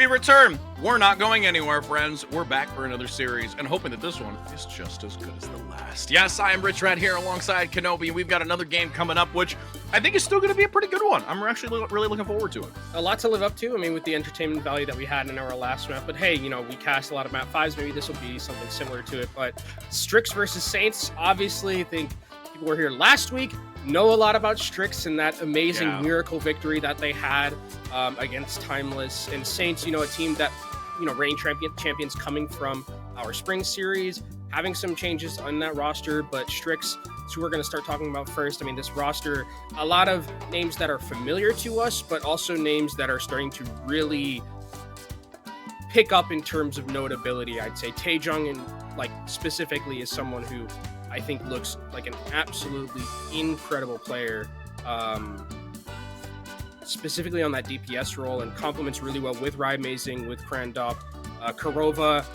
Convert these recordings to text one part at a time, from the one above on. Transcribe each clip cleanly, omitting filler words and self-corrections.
we return. We're not going anywhere, friends. We're back for another series and hoping that this one is just as good as the last. Yes, I am Rich Red here alongside Kenobi. We've got another game coming up, which I think is still going to be a pretty good one. I'm actually really looking forward to it. A lot to live up to. I mean, with the entertainment value that we had in our last map. But hey, you know, we cast a lot of map 5s. Maybe this will be something similar to it. But Strix versus Saints, obviously, I think people were here last week. Know a lot about Strix and that amazing miracle victory that they had against Timeless and Saints. You know, a team that, you know, reigning champions coming from our spring series, having some changes on that roster. But Strix, who we're going to start talking about first. I mean, this roster, a lot of names that are familiar to us, but also names that are starting to really pick up in terms of notability. I'd say Taejung, and like specifically, is someone who I think looks like an absolutely incredible player, specifically on that DPS role, and complements really well with Rymazing, with Krandop. Karova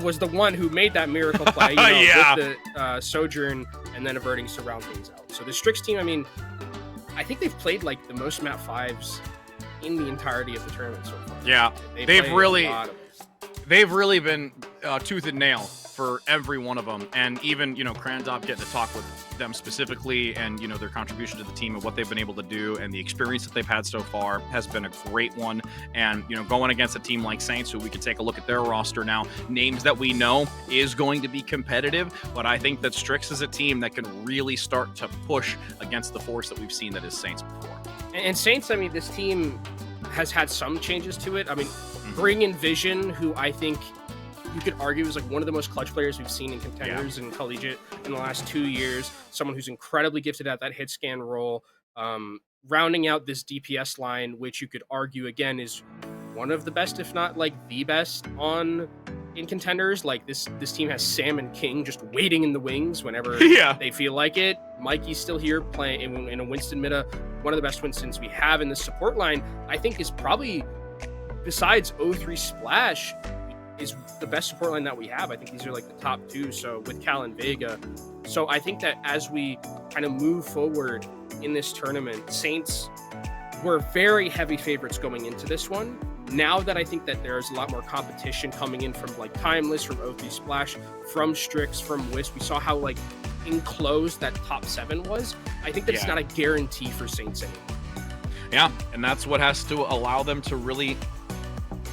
was the one who made that miracle play, you know, with the Sojourn and then averting to round things out. So the Strix team, I mean, I think they've played like the most map 5s in the entirety of the tournament so far. Yeah, they've really been tooth and nail for every one of them, and even, you know, Krandop getting to talk with them specifically, and, you know, their contribution to the team and what they've been able to do and the experience that they've had so far has been a great one. And, you know, going against a team like Saints, who we can take a look at their roster now, names that we know is going to be competitive, but I think that Strix is a team that can really start to push against the force that we've seen that is Saints before. And Saints, I mean, this team has had some changes to it. I mean, bring in Vision, who I think you could argue is like one of the most clutch players we've seen in Contenders and Collegiate in the last 2 years. Someone who's incredibly gifted at that hit scan role. Rounding out this DPS line, which you could argue again is one of the best, if not like the best in Contenders. Like this team has Sam and King just waiting in the wings whenever they feel like it. Mikey's still here playing in a Winston Mida, one of the best Winstons we have in the support line. I think is probably, besides O3 Splash, is the best support line that we have. I think these are like the top two, so with Cal and Vega. So I think that as we kind of move forward in this tournament, Saints were very heavy favorites going into this one. Now that I think that there's a lot more competition coming in from like Timeless, from O3 Splash, from Strix, from Wisp, we saw how like enclosed that top 7 was. I think that it's not a guarantee for Saints anymore. Yeah, and that's what has to allow them to really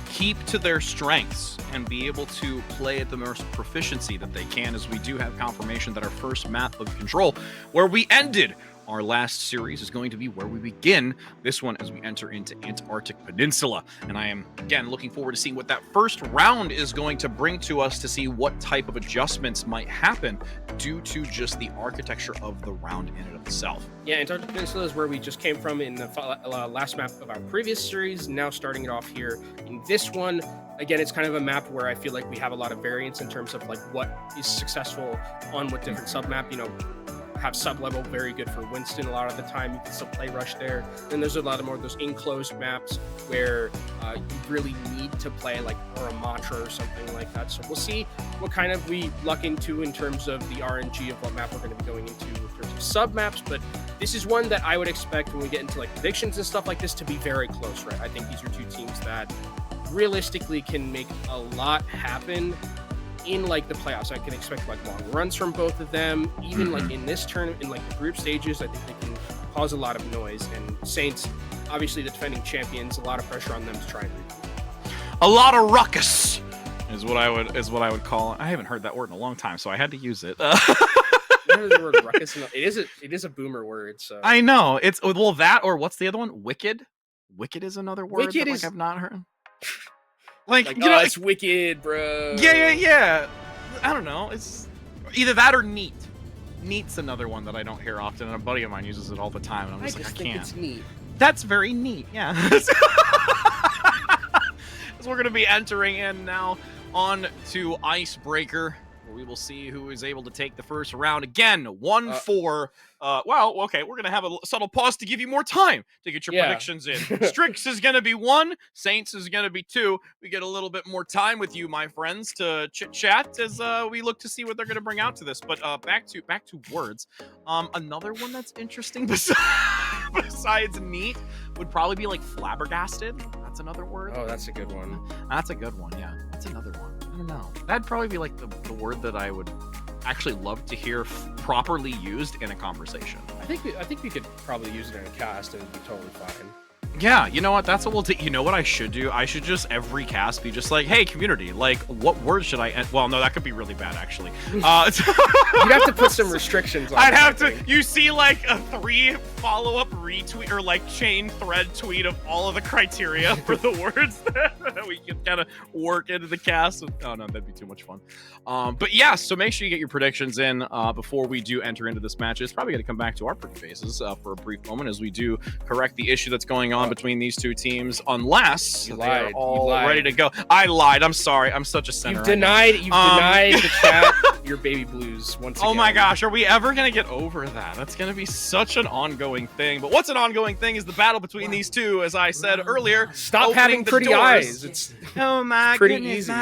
keep to their strengths and be able to play at the most proficiency that they can, as we do have confirmation that our first map of Control, where we ended our last series, is going to be where we begin this one as we enter into Antarctic Peninsula. And I am, again, looking forward to seeing what that first round is going to bring to us, to see what type of adjustments might happen due to just the architecture of the round in and of itself. Yeah, Antarctic Peninsula is where we just came from in the last map of our previous series, now starting it off here in this one. Again, it's kind of a map where I feel like we have a lot of variance in terms of like what is successful on what different sub-map. You know, have sub-level very good for Winston a lot of the time. You can still play Rush there. Then there's a lot of more of those enclosed maps where you really need to play like or a Mantra or something like that. So we'll see what kind of we luck into in terms of the RNG of what map we're going to be going into in terms of sub-maps. But this is one that I would expect when we get into like predictions and stuff like this to be very close, right? I think these are two teams that realistically can make a lot happen in like the playoffs. I can expect like long runs from both of them. Even like in this tournament, in like the group stages, I think they can cause a lot of noise. And Saints, obviously the defending champions, a lot of pressure on them to try and repeat. A lot of ruckus is what I would call it. I haven't heard that word in a long time, so I had to use it. The word ruckus. It is a boomer word. So I know it's that, or what's the other one? Wicked. Wicked is another word Wicked that is... I've not heard. Like you know, it's wicked, bro. Yeah. I don't know. It's either that or neat. Neat's another one that I don't hear often, and a buddy of mine uses it all the time, and I'm just like, I can't. It's neat. That's very neat. Yeah. So we're gonna be entering in now on to Icebreaker, where we will see who is able to take the first round. Again, 1-4. Well, okay, we're going to have a subtle pause to give you more time to get your predictions in. Strix is going to be 1. Saints is going to be 2. We get a little bit more time with you, my friends, to chit-chat as we look to see what they're going to bring out to this. But back to words. Another one that's interesting besides neat would probably be like flabbergasted. What's another word? Oh, that's a good one. That's a good one, yeah. That's another one. I don't know. That'd probably be like the word that I would actually love to hear properly used in a conversation. I think we could probably use it in a cast and it'd be totally fine. Yeah, you know what? That's what we'll do. You know what I should do? I should just every cast be just like, hey, community, like, what word should I? Well, no, that could be really bad, actually. You'd have to put some restrictions on I'd have to. You see, like, a 3 follow-up retweet or like chain thread tweet of all of the criteria for the words that we can kind of work into the cast. Oh no, that'd be too much fun. But yeah, so make sure you get your predictions in before we do enter into this match. It's probably going to come back to our pretty faces for a brief moment as we do correct the issue that's going on between these two teams, unless they're all ready to go. I lied. I'm sorry. I'm such a sinner. You've denied the chat your baby blues once again. Oh my gosh, are we ever going to get over that? That's going to be such an ongoing thing. But what's an ongoing thing is the battle between these two, as I said earlier. Stop having pretty eyes. It's oh my pretty goodness. easy.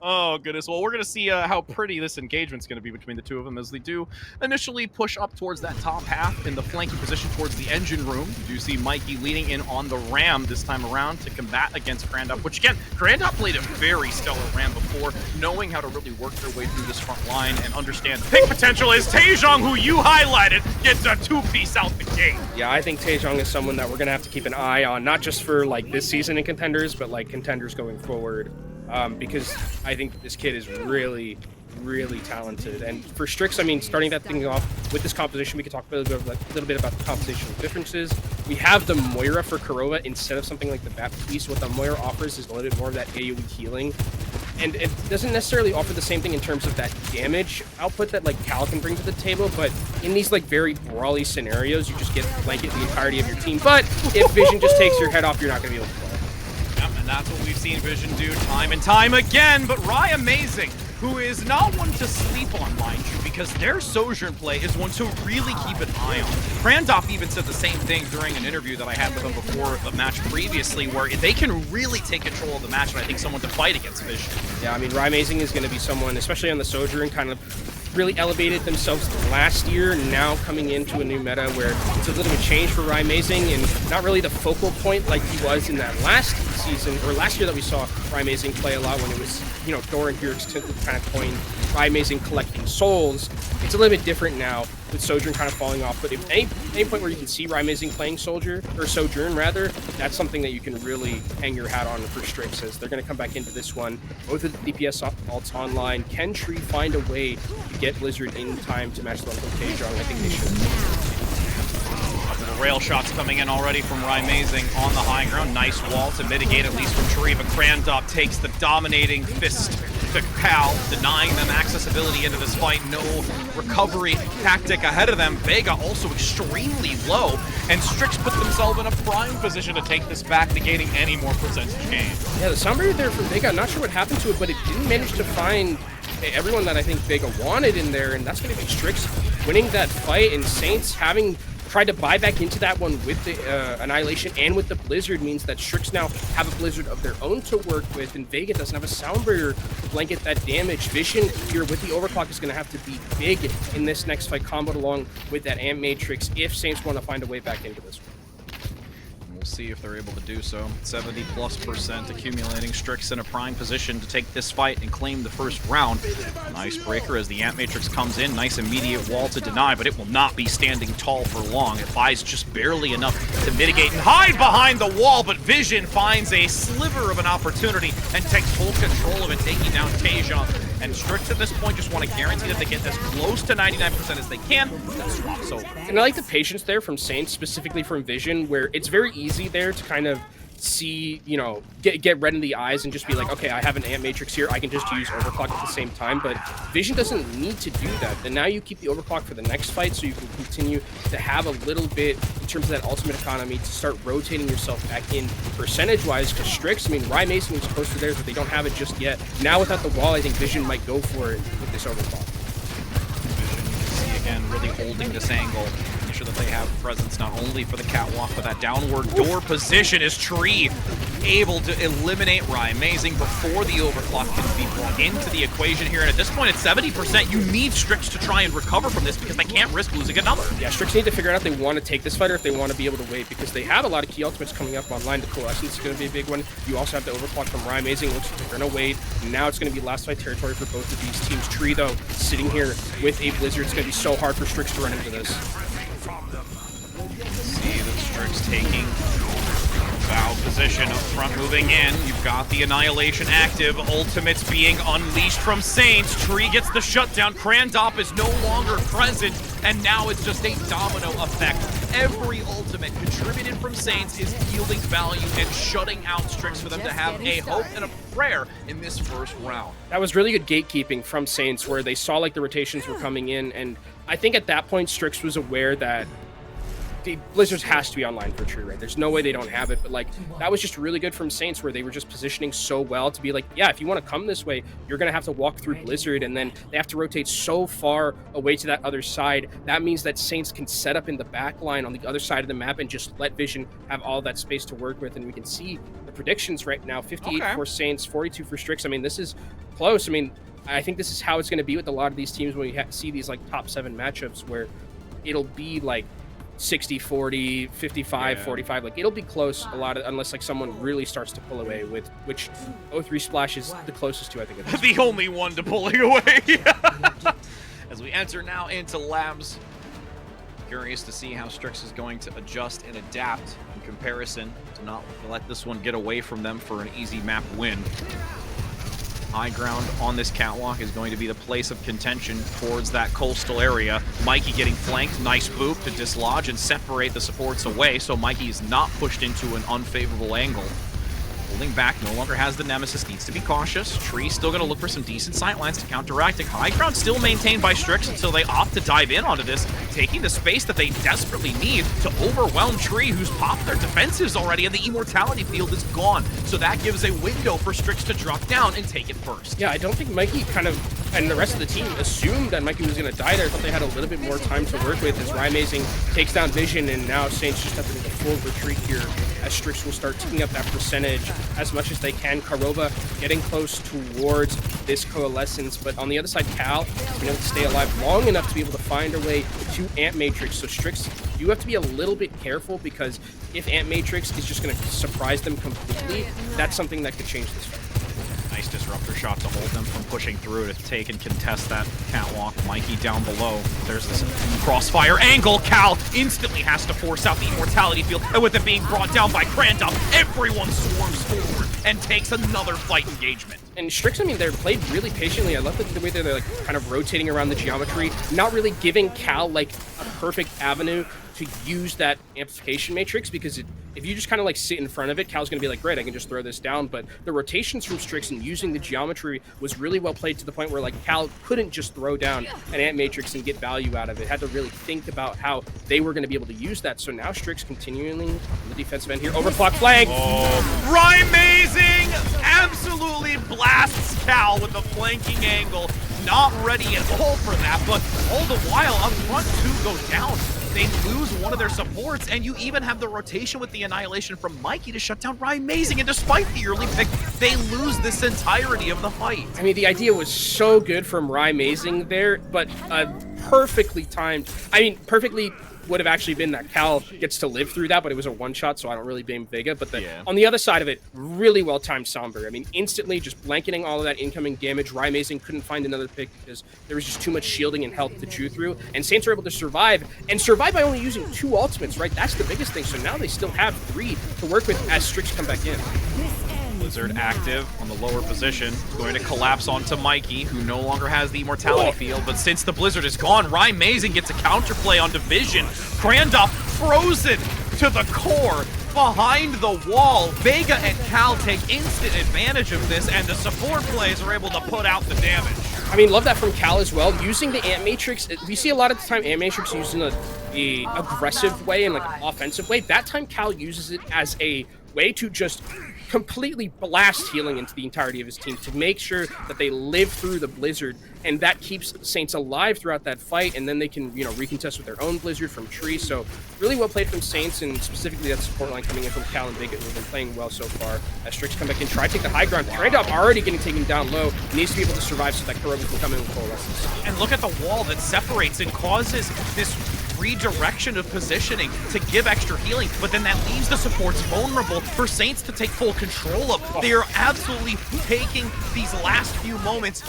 Oh, goodness. Well, we're going to see how pretty this engagement's going to be between the two of them as they do initially push up towards that top half in the flanking position towards the engine room. You do see Mikey leading in on the Ram this time around to combat against Grandop, which, again, Grandop played a very stellar Ram before, knowing how to really work their way through this front line and understand the pick potential is Taejong, who you highlighted, gets a 2-piece out the gate. Yeah, I think Taejong is someone that we're going to have to keep an eye on, not just for, like, this season in Contenders, but, like, Contenders going forward. Because I think this kid is really, really talented. And for Strix, I mean, starting that thing off with this composition, we could talk a little bit about the compositional differences. We have the Moira for Kurova instead of something like the Baptiste. What the Moira offers is a little bit more of that AoE healing. And it doesn't necessarily offer the same thing in terms of that damage output that, like, Cal can bring to the table, but in these, like, very brawly scenarios, you just get blanket the entirety of your team. But if Vision just takes your head off, you're not going to be able to play. And that's what we've seen Vision do time and time again. But Rye Amazing, who is not one to sleep on, mind you, because their Sojourn play is one to really keep an eye on. Krandop even said the same thing during an interview that I had with him before the match previously, where they can really take control of the match, and I think someone to fight against Vision. Yeah, I mean, Rye Amazing is going to be someone, especially on the Sojourn, kind of really elevated themselves last year, now coming into a new meta where it's a little bit change for Rye Amazing and not really the focal point like he was in that last season or last year that we saw Rye Amazing play a lot when it was, you know, Dor and Hurix kind of coined Rye Amazing collecting souls. It's a little bit different now with Sojourn kind of falling off, but if any point where you can see Rye Amazing playing Sojourn rather, that's something that you can really hang your hat on for Strix, as they're going to come back into this one. Both of the DPS alts online. Can Tree find a way to get Blizzard in time to match level Taejong? I think they should. The rail shots coming in already from Rye Amazing on the high ground. Nice wall to mitigate at least from Tree, but Krandop takes the dominating fist to Cal, denying them accessibility into this fight. No recovery tactic ahead of them. Vega also extremely low, and Strix put themselves in a prime position to take this back, negating any more percentage gain. Yeah, the Sombra there from Vega, I'm not sure what happened to it, but it didn't manage to find everyone that I think Vega wanted in there, and that's going to be Strix winning that fight, and Saints having tried to buy back into that one with the Annihilation and with the Blizzard means that Strix now have a Blizzard of their own to work with, and Vega doesn't have a Sound Barrier to blanket that damage. Vision here with the Overclock is going to have to be big in this next fight, comboed along with that Amp Matrix if Saints want to find a way back into this one. We'll see if they're able to do so. 70+% accumulating. Strix in a prime position to take this fight and claim the first round. Nice breaker as the Amp Matrix comes in. Nice immediate wall to deny, but it will not be standing tall for long. It buys just barely enough to mitigate and hide behind the wall, but Vision finds a sliver of an opportunity and takes full control of it, taking down Taejong. And Strix at this point just want to guarantee that they get as close to 99% as they can. That swaps over. And I like the patience there from Saints, specifically from Vision, where it's very easy there to kind of see, you know, get red in the eyes and just be like, okay, I have an Amp Matrix here, I can just use Overclock at the same time, but Vision doesn't need to do that. Then now you keep the Overclock for the next fight, so you can continue to have a little bit in terms of that ultimate economy to start rotating yourself back in percentage-wise, because Strix, I mean, Rye Amazing was close to theirs, but they don't have it just yet. Now without the wall, I think Vision might go for it with this Overclock. Vision, you can see again, really holding this angle. Sure that they have presence not only for the catwalk, but that downward door position is Tree able to eliminate Amazing before the overclock can be brought into the equation here. And at this point, at 70%, you need Strix to try and recover from this because they can't risk losing another. Yeah, Strix need to figure out if they want to take this fight or if they want to be able to wait, because they have a lot of key ultimates coming up online. The Coalescence is going to be a big one. You also have the overclock from Amazing. Looks like they're going to wait. Now it's going to be last fight territory for both of these teams. Tree, though, sitting here with a Blizzard. It's going to be so hard for Strix to run into this. See the Strix taking foul position up front, moving in. You've got the Annihilation active. Ultimates being unleashed from Saints. Tree gets the shutdown. Krandop is no longer present, and now it's just a domino effect. Every ultimate contributed from Saints is yielding value and shutting out Strix for them to have a hope and a prayer in this first round. That was really good gatekeeping from Saints, where they saw like the rotations were coming in, and I think at that point Strix was aware that the Blizzards has to be online for Tree, right? There's no way they don't have it, but like that was just really good from Saints, where they were just positioning so well to be like, yeah, if you want to come this way, you're gonna have to walk through Blizzard, and then they have to rotate so far away to that other side. That means that Saints can set up in the back line on the other side of the map and just let Vision have all that space to work with. And we can see the predictions right now: 58 for Saints, 42 for Strix. I mean, this is close. I mean, I think this is how it's going to be with a lot of these teams when we see these like top 7 matchups, where it'll be like 60-40, 55-45, like it'll be close a lot of, unless like someone really starts to pull away, with which 0-3 Splash is the closest to, I think. The only one to pulling away. As we enter now into Labs, curious to see how Strix is going to adjust and adapt in comparison to not let this one get away from them for an easy map win. High ground on this catwalk is going to be the place of contention towards that coastal area. Mikey getting flanked, nice boop to dislodge and separate the supports away, so Mikey is not pushed into an unfavorable angle. Holding back, no longer has the Nemesis, needs to be cautious. Tree still going to look for some decent sightlines to counteract it. High ground still maintained by Strix until they opt to dive in onto this, taking the space that they desperately need to overwhelm Tree, who's popped their defenses already, and the Immortality field is gone. So that gives a window for Strix to drop down and take it first. Yeah, I don't think Mikey and the rest of the team assumed that Mikey was going to die there. I thought they had a little bit more time to work with as Amazing takes down Vision, and now Saints just have to make a full retreat here as Strix will start taking up that percentage as much as they can. Karova getting close towards this Coalescence, but on the other side, Cal has been able to stay alive long enough to be able to find her way to Ant Matrix. So Strix, you have to be a little bit careful, because if Ant Matrix is just going to surprise them completely, that's something that could change this fight. Nice disruptor shot to hold them from pushing through to take and contest that catwalk. Mikey down below. There's this crossfire angle. Cal instantly has to force out the Immortality field, and with it being brought down by Krandop, everyone swarms forward and takes another fight engagement. And Strix, I mean, they're played really patiently. I love the way they're like kind of rotating around the geometry, not really giving Cal like a perfect avenue to use that amplification matrix, because if you just kind of like sit in front of it, Cal's going to be like, great, I can just throw this down. But the rotations from Strix and using the geometry was really well played, to the point where like Cal couldn't just throw down an Ant Matrix and get value out of it. Had to really think about how they were going to be able to use that. So now Strix continuing on the defensive end here. Overclock flank. Amazing absolutely blasts Cal with the flanking angle. Not ready at all for that, but all the while up front, 2 go down. They lose one of their supports, and you even have the rotation with the Annihilation from Mikey to shut down Amazing, and despite the early pick, they lose this entirety of the fight. I mean, the idea was so good from Amazing there, but perfectly timed. I mean, perfectly would have actually been that Cal gets to live through that, but it was a one-shot, so I don't really blame Vega. But on the other side of it, really well-timed Somber. I mean, instantly just blanketing all of that incoming damage. Amazing couldn't find another pick because there was just too much shielding and health to chew through, and Saints are able to survive, and survive by only using 2 ultimates, right? That's the biggest thing. So now they still have 3 to work with as Strix come back in. Blizzard active on the lower position, going to collapse onto Mikey, who no longer has the Immortality field, but since the Blizzard is gone, Amazing gets a counterplay on Division. Krandop frozen to the core behind the wall. Vega and Cal take instant advantage of this, and the support plays are able to put out the damage. I mean, love that from Cal as well. Using the Ant Matrix, we see a lot of the time Ant Matrix used in a aggressive way and like an offensive way. That time Cal uses it as a way to just completely blast healing into the entirety of his team to make sure that they live through the Blizzard, and that keeps Saints alive throughout that fight, and then they can, recontest with their own Blizzard from Tree. So really well played from Saints, and specifically that support line coming in from Cal and Vega, who have been playing well so far. As Strix come back in, try to take the high ground. Trade-up already getting taken down low, needs to be able to survive so that Kurogi can come in with Coalescence. And look at the wall that separates and causes this redirection of positioning to give extra healing, but then that leaves the supports vulnerable for Saints to take full control of. They are absolutely taking these last few moments,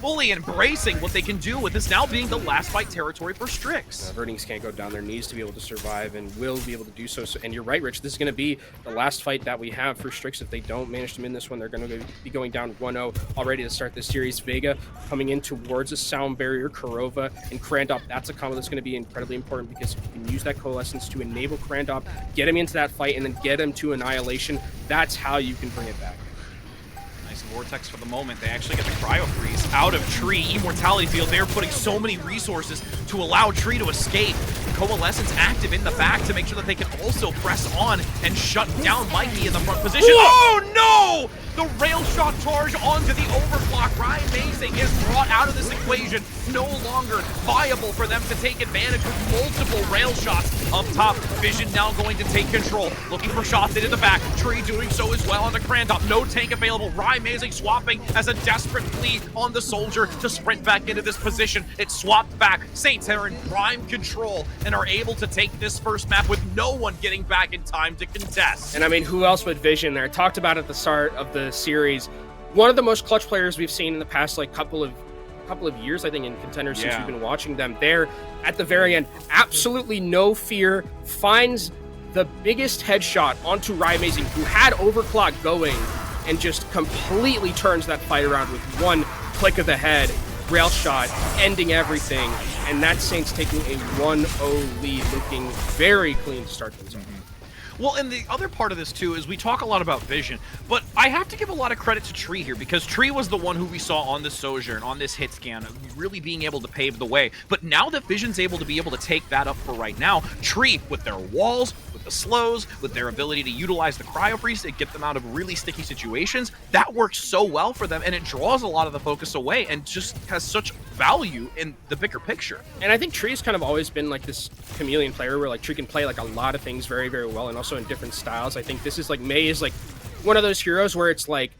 fully embracing what they can do with this now being the last fight territory for Strix. Verdings can't go down there, needs to be able to survive, and will be able to do so. And you're right, Rich, this is going to be the last fight that we have for Strix. If they don't manage to win this one, they're going to be going down 1-0 already to start this series. Vega coming in towards a sound barrier, Kurova and Krandop. That's a combo that's going to be incredibly important, because if you can use that Coalescence to enable Krandop, get him into that fight, and then get him to Annihilation, that's how you can bring it back. Nice Vortex for the moment. They actually get the Cryo Freeze out of Tree. Immortality Field, they're putting so many resources to allow Tree to escape. Coalescence active in the back to make sure that they can also press on and shut down Mikey in the front position. Oh no! The rail shot charge onto the overclock. Ryan Mazing is brought out of this equation. No longer viable for them to take advantage with multiple rail shots up top. Vision now going to take control. Looking for shots into the back. Tree doing so as well on the Krandop. No tank available. Ryan Mazing swapping as a desperate plea on the Soldier to sprint back into this position. It's swapped back. Saints are in prime control and are able to take this first map with no one getting back in time to contest. And I mean, who else but Vision there? Talked about at the start of the series. One of the most clutch players we've seen in the past couple of years, I think, in Contenders since we've been watching them. There at the very end, absolutely no fear, finds the biggest headshot onto Ryan Mazing, who had overclock going, and just completely turns that fight around with one click of the head, rail shot, ending everything. And that's Saints taking a 1-0 lead, looking very clean to start things off. Well, and the other part of this, too, is we talk a lot about Vision, but I have to give a lot of credit to Tree here, because Tree was the one who we saw on the Sojourn, on this hit scan, really being able to pave the way. But now that Vision's able to be able to take that up for right now, Tree, with their walls, with the slows, with their ability to utilize the Cryo Freeze to get them out of really sticky situations, that works so well for them, and it draws a lot of the focus away and just has such value in the bigger picture. And I think Tree's kind of always been like this chameleon player where like Tree can play like a lot of things very, very well, and also in different styles. I think this is like, Mei is like one of those heroes where it's like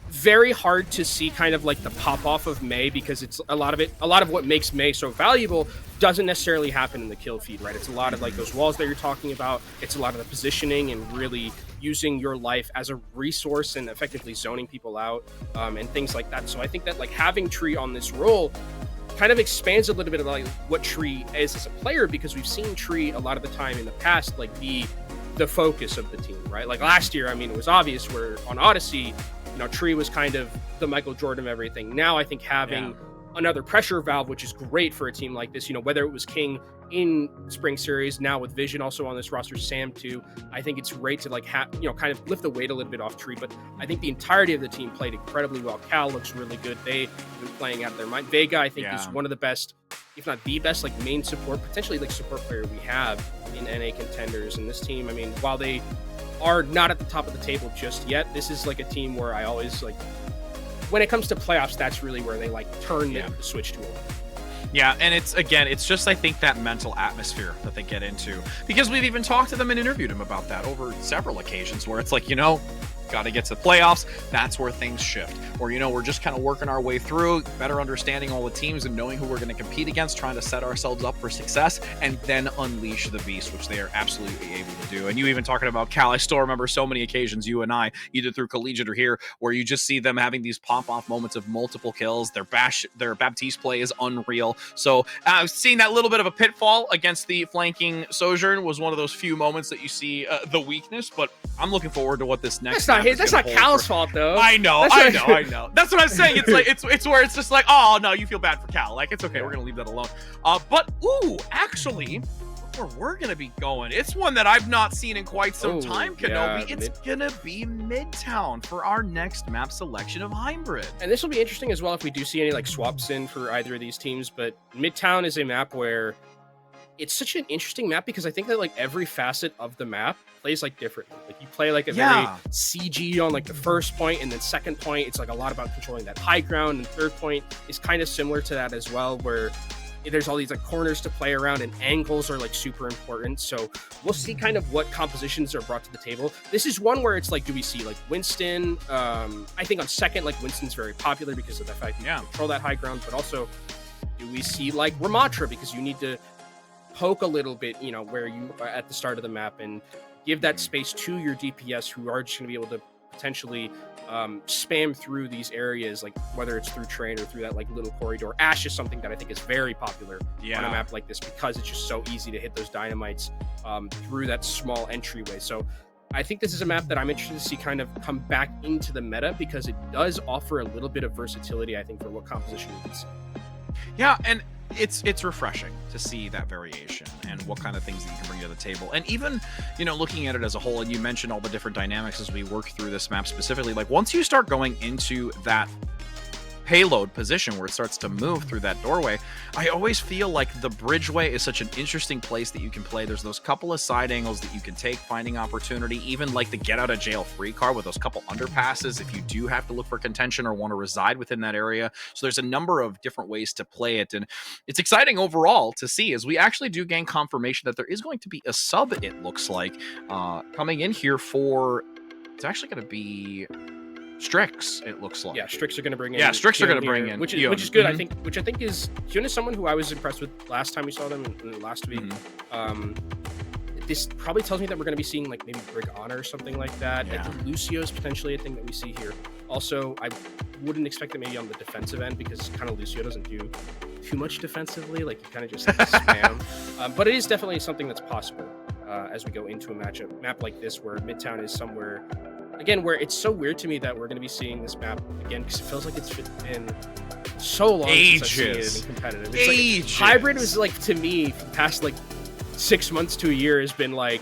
very hard to see kind of like the pop off of Mei, because it's a lot of what makes Mei so valuable doesn't necessarily happen in the kill feed, right? It's a lot of like those walls that you're talking about. It's a lot of the positioning and really using your life as a resource and effectively zoning people out, and things like that. So I think that like having Tree on this role kind of expands a little bit of like what Tree is as a player, because we've seen Tree a lot of the time in the past like be the focus of the team, right? Like last year, I mean, it was obvious where on Odyssey, Tree was kind of the Michael Jordan of everything. Now I think having another pressure valve, which is great for a team like this, whether it was King in Spring Series, now with Vision also on this roster, Sam too, I think it's great to like kind of lift the weight a little bit off Tree. But I think the entirety of the team played incredibly well. Cal looks really good. They've been playing out of their mind. Vega, I think, is one of the best, if not the best, like main support, potentially like support player we have in NA Contenders. And this team, I mean, while they are not at the top of the table just yet, this is like a team where I always like, when it comes to playoffs, that's really where they like turn the switch to it. Yeah, and it's just, I think, that mental atmosphere that they get into, because we've even talked to them and interviewed them about that over several occasions, where it's like, got to get to the playoffs, that's where things shift. Or, we're just kind of working our way through, better understanding all the teams and knowing who we're going to compete against, trying to set ourselves up for success, and then unleash the beast, which they are absolutely able to do. And you even talking about Cal, I still remember so many occasions, you and I, either through Collegiate or here, where you just see them having these pop-off moments of multiple kills. Their Baptiste play is unreal. So seeing that little bit of a pitfall against the flanking Sojourn was one of those few moments that you see the weakness, but I'm looking forward to what this next That's not Cal's fault, though. I know. That's what I'm saying. It's like it's where it's just like, oh no, you feel bad for Cal. Like, it's okay. We're gonna leave that alone. But actually, where we're gonna be going, it's one that I've not seen in quite some time, Kenobi. It's gonna be Midtown for our next map selection of Hybrid. And this will be interesting as well if we do see any like swaps in for either of these teams. But Midtown is a map where it's such an interesting map because I think that like every facet of the map plays like differently. Like you play like a very CG on like the first point, and then second point it's like a lot about controlling that high ground, and third point is kind of similar to that as well, where there's all these like corners to play around, and angles are like super important. So we'll see kind of what compositions are brought to the table. This is one where it's like, do we see like Winston? I think on second, like Winston's very popular because of the fact you can control that high ground, but also do we see like Ramatra, because you need to poke a little bit, you know, where you are at the start of the map, and give that space to your DPS, who are just going to be able to potentially spam through these areas, like whether it's through train or through that like little corridor. Ash is something that I think is very popular on a map like this, because it's just so easy to hit those dynamites through that small entryway. So I think this is a map that I'm interested to see kind of come back into the meta, because it does offer a little bit of versatility, I think, for what composition you can see. Yeah, and it's refreshing to see that variation and what kind of things that you can bring to the table. And even, you know, looking at it as a whole, and you mentioned all the different dynamics as we work through this map specifically, like once you start going into that payload position where it starts to move through that doorway, I always feel like the bridgeway is such an interesting place that you can play. There's those couple of side angles that you can take, finding opportunity, even like the get out of jail free card with those couple underpasses if you do have to look for contention or want to reside within that area. So there's a number of different ways to play it, and it's exciting overall to see as we actually do gain confirmation that there is going to be a sub, it looks like, coming in here for, it's actually going to be Strix, it looks like. Yeah, Strix are going to bring in. Yeah, Strix are going to bring in, which is good. I think, which I think is Hyun is someone who I was impressed with last time we saw them in last week. This probably tells me that we're going to be seeing like maybe Brig Honor or something like that. I think Lucio's potentially a thing that we see here. Also, I wouldn't expect it maybe on the defensive end, because kind of Lucio doesn't do too much defensively. Like you kind of just spam. But it is definitely something that's possible as we go into a map like this, where Midtown is somewhere. Again, where it's so weird to me that we're going to be seeing this map again, because it feels like it's been so long since I've seen it in competitive. It's like, hybrid was like, to me, for the past like 6 months to a year, has been like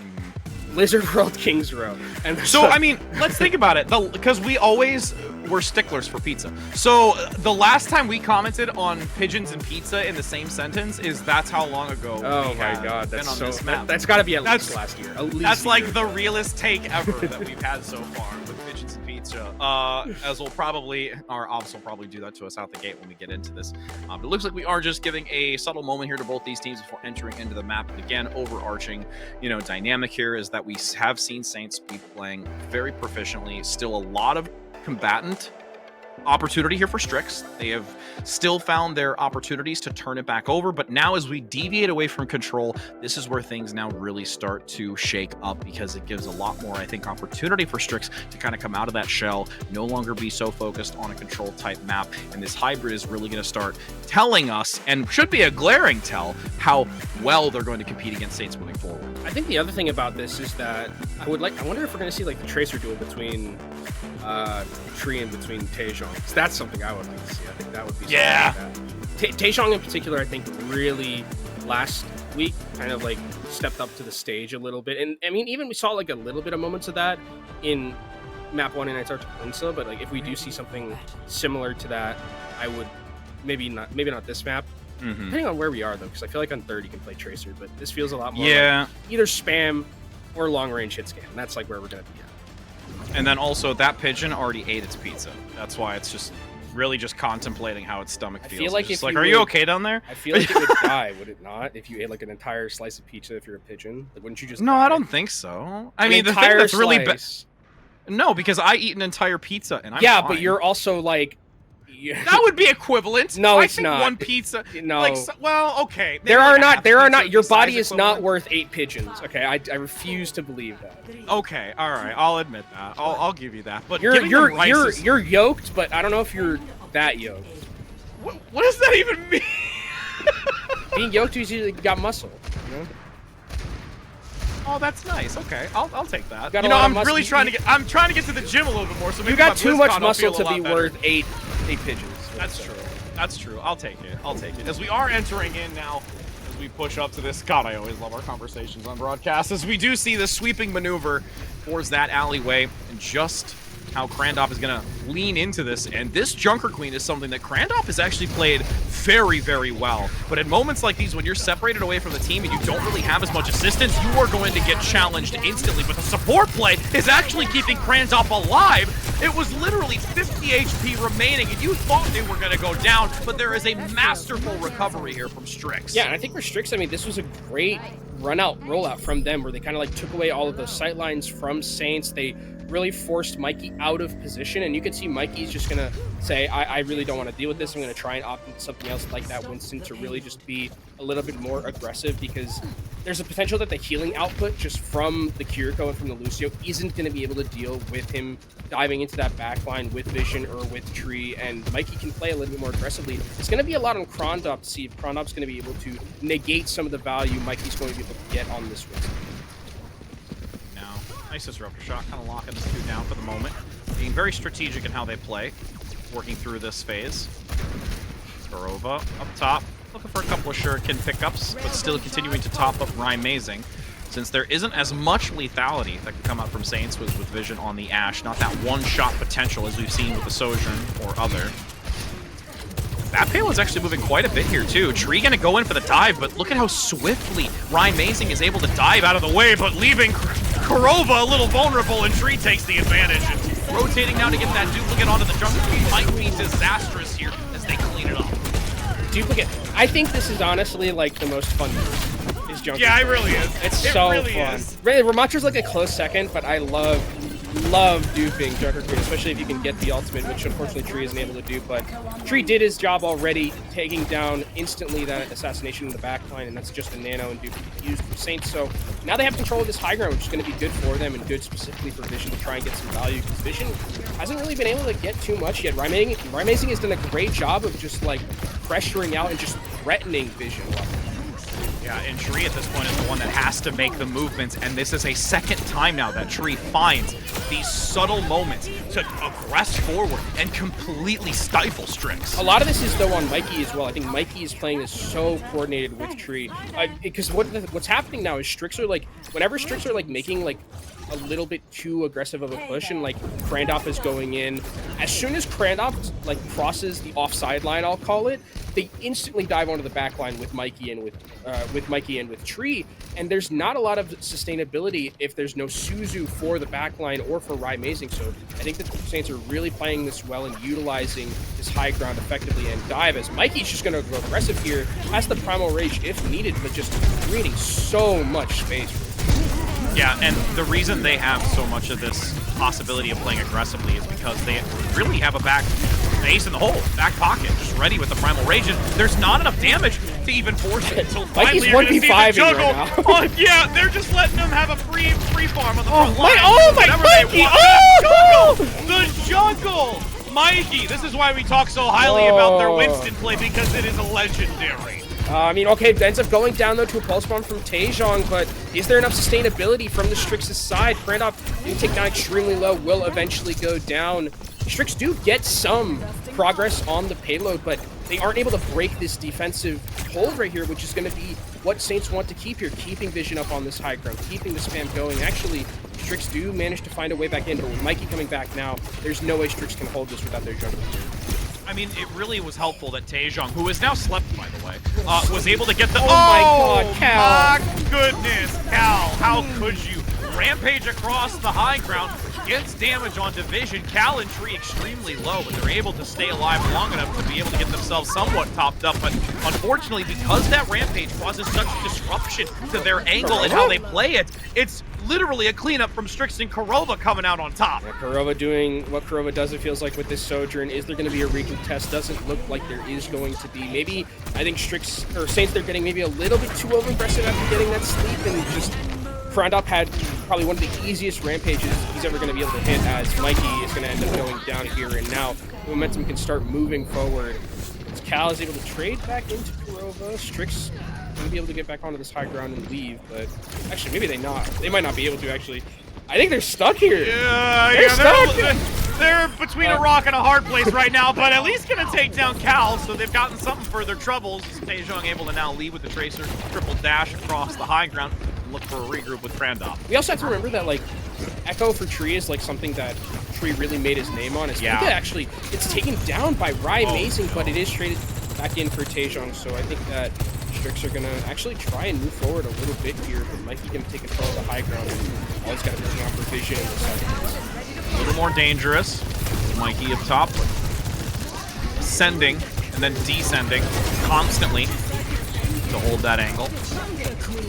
Blizzard World Kings Row. And so, I mean, let's think about it, because we always were sticklers for pizza. So the last time we commented on pigeons and pizza in the same sentence that's how long ago. Oh my god, that's so. That's got to be at least last year. That's like the realest take ever that we've had so far with pigeons and pizza. As we'll probably, our ops will probably do that to us out the gate when we get into this. But it looks like we are just giving a subtle moment here to both these teams before entering into the map. But again, overarching, you know, dynamic here is that we have seen Saints be playing very proficiently. Still a lot of combatant opportunity here for Strix. They have still found their opportunities to turn it back over, but now as we deviate away from control, this is where things now really start to shake up, because it gives a lot more, I think, opportunity for Strix to kind of come out of that shell, no longer be so focused on a control type map, and this hybrid is really going to start telling us, and should be a glaring tell, how well they're going to compete against Saints moving forward. I think the other thing about this is that I wonder if we're going to see like the Tracer duel between Tree and between Taejong. So that's something I would like to see. I think that would be Taejong in particular, I think, really last week kind of like stepped up to the stage a little bit. And I mean, even we saw like a little bit of moments of that in map 1 in Nights Peninsula, but like if we do see something similar to that, I would maybe not this map. Depending on where we are though, because I feel like on 3rd you can play Tracer, but this feels a lot more like either spam or long range hit scan. That's like where we're gonna be at. And then also that pigeon already ate its pizza. That's why it's just really just contemplating how its stomach feels. I feel like are you okay down there? I feel like it would die, would it not? If you ate like an entire slice of pizza, if you're a pigeon, like, wouldn't you just? No, I don't think so. I mean, the thing that's really bad. No, because I eat an entire pizza and I'm fine. But you're also like. That would be equivalent. No, I it's think not. One pizza. No. Like, well, okay. There are not. Your body is not worth 8 pigeons. Okay, I refuse to believe that. Okay, all right. I'll admit that. I'll give you that. But you're yoked, but I don't know if you're that yoked. What does that even mean? Being yoked is usually got muscle. You know? Oh, that's nice. Okay, I'll take that. You know, I'm really trying to get. I'm trying to get to the gym a little bit more. So maybe you got too much muscle to be worth 8 pigeons. That's true. That's true. I'll take it. I'll take it. As we are entering in now, as we push up to this. God, I always love our conversations on broadcast. As we do see the sweeping maneuver towards that alleyway, and just how Krandov is going to lean into this, and this Junker Queen is something that Krandov has actually played very, very well. But in moments like these, when you're separated away from the team and you don't really have as much assistance, you are going to get challenged instantly. But the support play is actually keeping Krandov alive. It was literally 50 HP remaining, and you thought they were going to go down, but there is a masterful recovery here from Strix. Yeah, and I think for Strix, I mean, this was a great rollout from them, where they kind of like took away all of the sight lines from Saints. They really forced Mikey out of position, and you could see Mikey's just gonna say, I really don't want to deal with this. I'm gonna try and opt into something else like that Winston to really just be a little bit more aggressive, because there's a potential that the healing output just from the Kiriko and from the Lucio isn't going to be able to deal with him diving into that backline with Vision or with Tree, and Mikey can play a little bit more aggressively. It's going to be a lot on Krondop to see if Krondop's going to be able to negate some of the value Mikey's going to be able to get on this Winston. Now, nice disruptor shot, kind of locking this dude down for the moment. Being very strategic in how they play, working through this phase. Barova up top. Looking for a couple of shuriken pickups, but still continuing to top up Rhymazing, since there isn't as much lethality that can come out from Saints with Vision on the Ashe. Not that one-shot potential as we've seen with the Sojourn or other. That payload's actually moving quite a bit here, too. Tree gonna go in for the dive, but look at how swiftly Rhymazing is able to dive out of the way, but leaving Kurova a little vulnerable, and Tree takes the advantage. And rotating now to get that duplicate onto the jungle might be disastrous here as they clean it up. Duplicate. I think this is honestly like the most fun move, is Junker. Yeah, it really is. It's so really fun. Is. Really, Ramatra's like a close second, but I love duping Junker Queen, especially if you can get the ultimate, which unfortunately Tree isn't able to do. But Tree did his job already, taking down instantly that assassination in the backline, and that's just a nano and dupe used for Saints. So now they have control of this high ground, which is going to be good for them and good specifically for Vision to try and get some value, because Vision hasn't really been able to get too much yet. Rhymazing has done a great job of just like pressuring out and just threatening Vision. Yeah, and Tree at this point is the one that has to make the movements, and this is a second time now that Tree finds these subtle moments to aggress forward and completely stifle Strix. A lot of this is, though, on Mikey as well. I think Mikey is playing this so coordinated with Tree. Because what's happening now is Strix are, like, whenever Strix are, like, making, like, a little bit too aggressive of a push, and like Krandov is going in. As soon as Krandov like crosses the offside line, I'll call it, they instantly dive onto the back line with Mikey and with Tree, and there's not a lot of sustainability if there's no Suzu for the back line or for Rhymazing. So I think that the Saints are really playing this well and utilizing this high ground effectively, and dive as Mikey's just going to go aggressive here, has the Primal Rage if needed, but just creating so much space for Yeah, and the reason they have so much of this possibility of playing aggressively is because they really have a ace in the hole, back pocket, just ready with the Primal Rage. And there's not enough damage to even force it until finally you're going to see the juggle. Right now. Yeah, they're just letting them have a free farm on the front line. Mikey! The jungle! Mikey, this is why we talk so highly about their Winston play, because it is a legendary. I mean, okay, ends up going down, though, to a pulse bomb from Taejong, but is there enough sustainability from the Strix's side? Krandov being taken down extremely low, will eventually go down. Strix do get some progress on the payload, but they aren't able to break this defensive hold right here, which is going to be what Saints want to keep here, keeping Vision up on this high ground, keeping the spam going. Actually, Strix do manage to find a way back in, but with Mikey coming back now, there's no way Strix can hold this without their jungle. I mean, it really was helpful that Taejong, who is now slept, by the way, was able to get the— Oh my god, Cal! My goodness, Cal, how could you? Rampage across the high ground, gets damage on Vision. Cal and Tree extremely low, but they're able to stay alive long enough to be able to get themselves somewhat topped up. But unfortunately, because that Rampage causes such disruption to their angle and how they play it, it's literally a cleanup from Strix and Kurova coming out on top. Yeah, Kurova doing what Kurova does, it feels like, with this Sojourn. Is there going to be a recontest? Doesn't look like there is going to be. Maybe, I think Strix, or Saints, they're getting maybe a little bit too over-aggressive after getting that sleep, and just Krandov had probably one of the easiest rampages he's ever going to be able to hit, as Mikey is going to end up going down here, and now the momentum can start moving forward. As Cal is able to trade back into Kurova, Strix going to be able to get back onto this high ground and leave, but actually maybe they might not be able to actually. I think they're stuck here. Yeah, they're stuck. They're between a rock and a hard place right now, but at least going to take down Cal, so they've gotten something for their troubles. Taejong able to now lead with the Tracer, triple dash across the high ground. look for a regroup with Krandop. We also have to remember that, like, Echo for Tree is, like, something that Tree really made his name on. It's actually, it's taken down by Amazing, but it is traded back in for Taejong, so I think that Strix are going to actually try and move forward a little bit here, but Mikey can take control of the high ground, and all he's got to do is for vision in the second. A little more dangerous. Mikey up top, ascending and then descending constantly to hold that angle.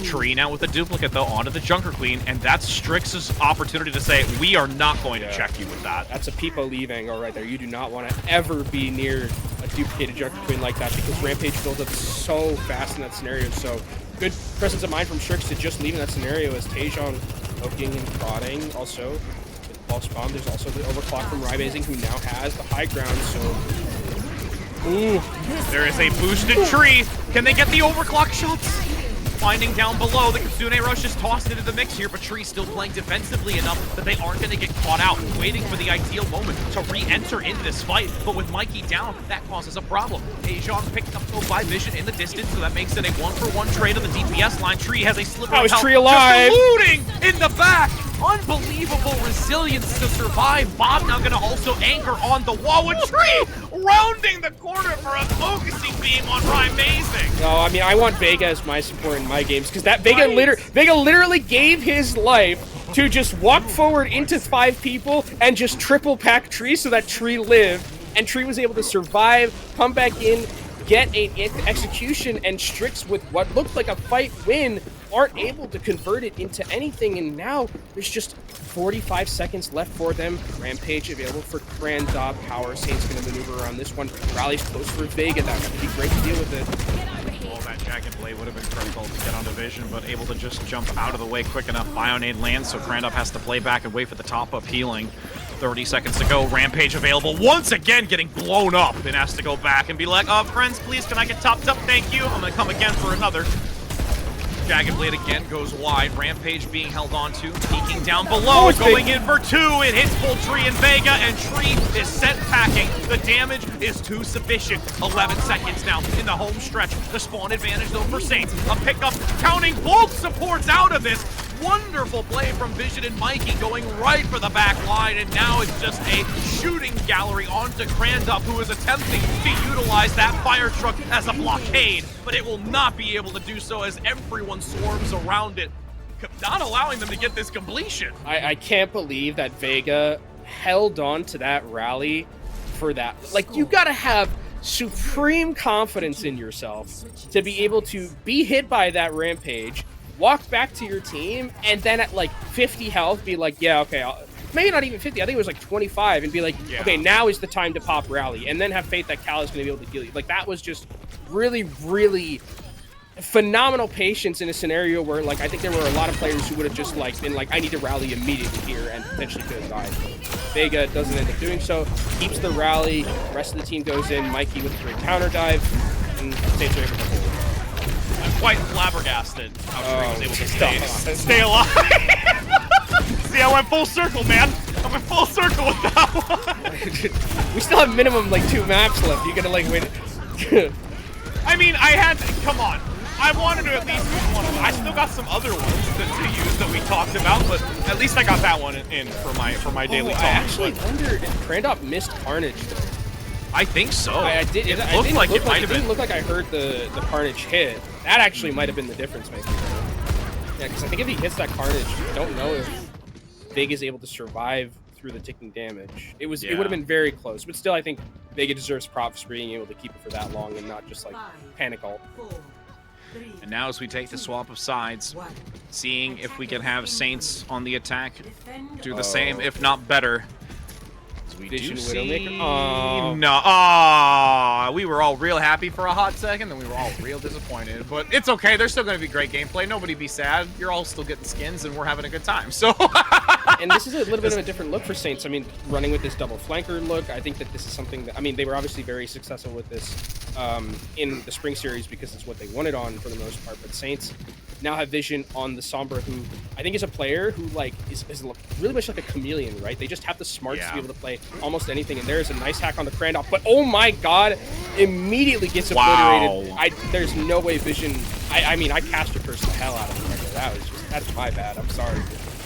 Tree now with a duplicate, though, onto the Junker Queen, and that's Strix's opportunity to say, we are not going to check you with that. That's a Peepo leave angle right there. You do not want to ever be near a duplicated Junker Queen like that, because Rampage builds up so fast in that scenario. So good presence of mind from Strix to just leave in that scenario as Taejong poking and prodding. Also, with Pulse Bomb, there's also the overclock from Amazing, who now has the high ground, so... Ooh. There is a boosted Tree. Can they get the overclock shots? Finding down below, the Kitsune Rush is tossed into the mix here, but Tree still playing defensively enough that they aren't going to get caught out, waiting for the ideal moment to re-enter into this fight. But with Mikey down, that causes a problem. Taejong picked up though by Vision in the distance, so that makes it a 1-for-1 trade on the DPS line. Tree has a slipper of health, Tree alive? just eluding in the back. Unbelievable resilience to survive. Bob now going to also anchor on the wall with Tree rounding the corner for a focusing beam on Amazing. No, I mean, I want Vega as my support in my games, because that Vega literally gave his life to just walk forward into 5 people and just triple pack Tree so that Tree lived, and Tree was able to survive, come back in, get an execution, and Strix with what looked like a fight win aren't able to convert it into anything, and now there's just 45 seconds left for them. Rampage available for Krandop. Power Saint's going to maneuver around this one. Rally's close for Vega. That would be great to deal with it. Oh, that Jagged Blade would have been critical to get onto Vision, but able to just jump out of the way quick enough. Bionade lands, so Krandop has to play back and wait for the top-up healing. 30 seconds to go. Rampage available once again, getting blown up, and has to go back and be like, friends, please, can I get topped up? Thank you. I'm going to come again for another. Jagged Blade again goes wide. Rampage being held onto, peeking down below, going in for 2. It hits full Tree and Vega, and Tree is sent packing. The damage is too sufficient. 11 seconds now in the home stretch. The spawn advantage, though, for Saints. A pickup, counting both supports out of this. Wonderful play from Vision and Mikey going right for the back line, and now it's just a shooting gallery onto Krandop, who is attempting to utilize that fire truck as a blockade, but it will not be able to do so as everyone swarms around it, not allowing them to get this completion. I can't believe that Vega held on to that rally for that. Like, you gotta have supreme confidence in yourself to be able to be hit by that Rampage, walk back to your team, and then at like 50 health be like, yeah, okay, maybe not even 50, I think it was like 25, and be like, okay, now is the time to pop Rally, and then have faith that Cal is going to be able to heal you. Like, that was just really, really phenomenal patience in a scenario where, like, I think there were a lot of players who would have just, like, been like, I need to rally immediately here, and potentially could have died. Vega doesn't end up doing so, keeps the rally, the rest of the team goes in, Mikey with a great counter dive, and Saints are able to hold. I'm quite flabbergasted how Tree was able to stay alive. See, I went full circle, man. I went full circle with that one. We still have minimum like 2 maps left. You gotta like wait. I mean, come on. I wanted to at least use one of them. I still got some other ones to use that we talked about, but at least I got that one in for my daily talk. I actually wonder if Krandop missed Carnage. I think so. I did. It looked like it might have been. It didn't look like I heard the Carnage hit. That actually might have been the difference, maybe. Yeah, because I think if he hits that Carnage, I don't know if Vega is able to survive through the ticking damage. It would have been very close, but still, I think Vega deserves props for being able to keep it for that long and not just like panic ult. And now as we take the swap of sides, seeing if we can have Saints on the attack do the same, if not better. We do see... No. We were all real happy for a hot second, then we were all real disappointed. But it's okay. There's still going to be great gameplay. Nobody be sad. You're all still getting skins, and we're having a good time. So... And this is a little bit of a different look for Saints. I mean, running with this double flanker look, I think that this is something that... I mean, they were obviously very successful with this in the Spring Series because it's what they wanted on for the most part. But Saints now have Vision on the Sombra, who I think is a player who like is really much like a chameleon, right? They just have the smarts to be able to play almost anything, and there's a nice hack on the Krandop, but oh my god, immediately gets obliterated. There's no way Vision... I mean, I caster cursed the hell out of him right there. That was just That's my bad. I'm sorry.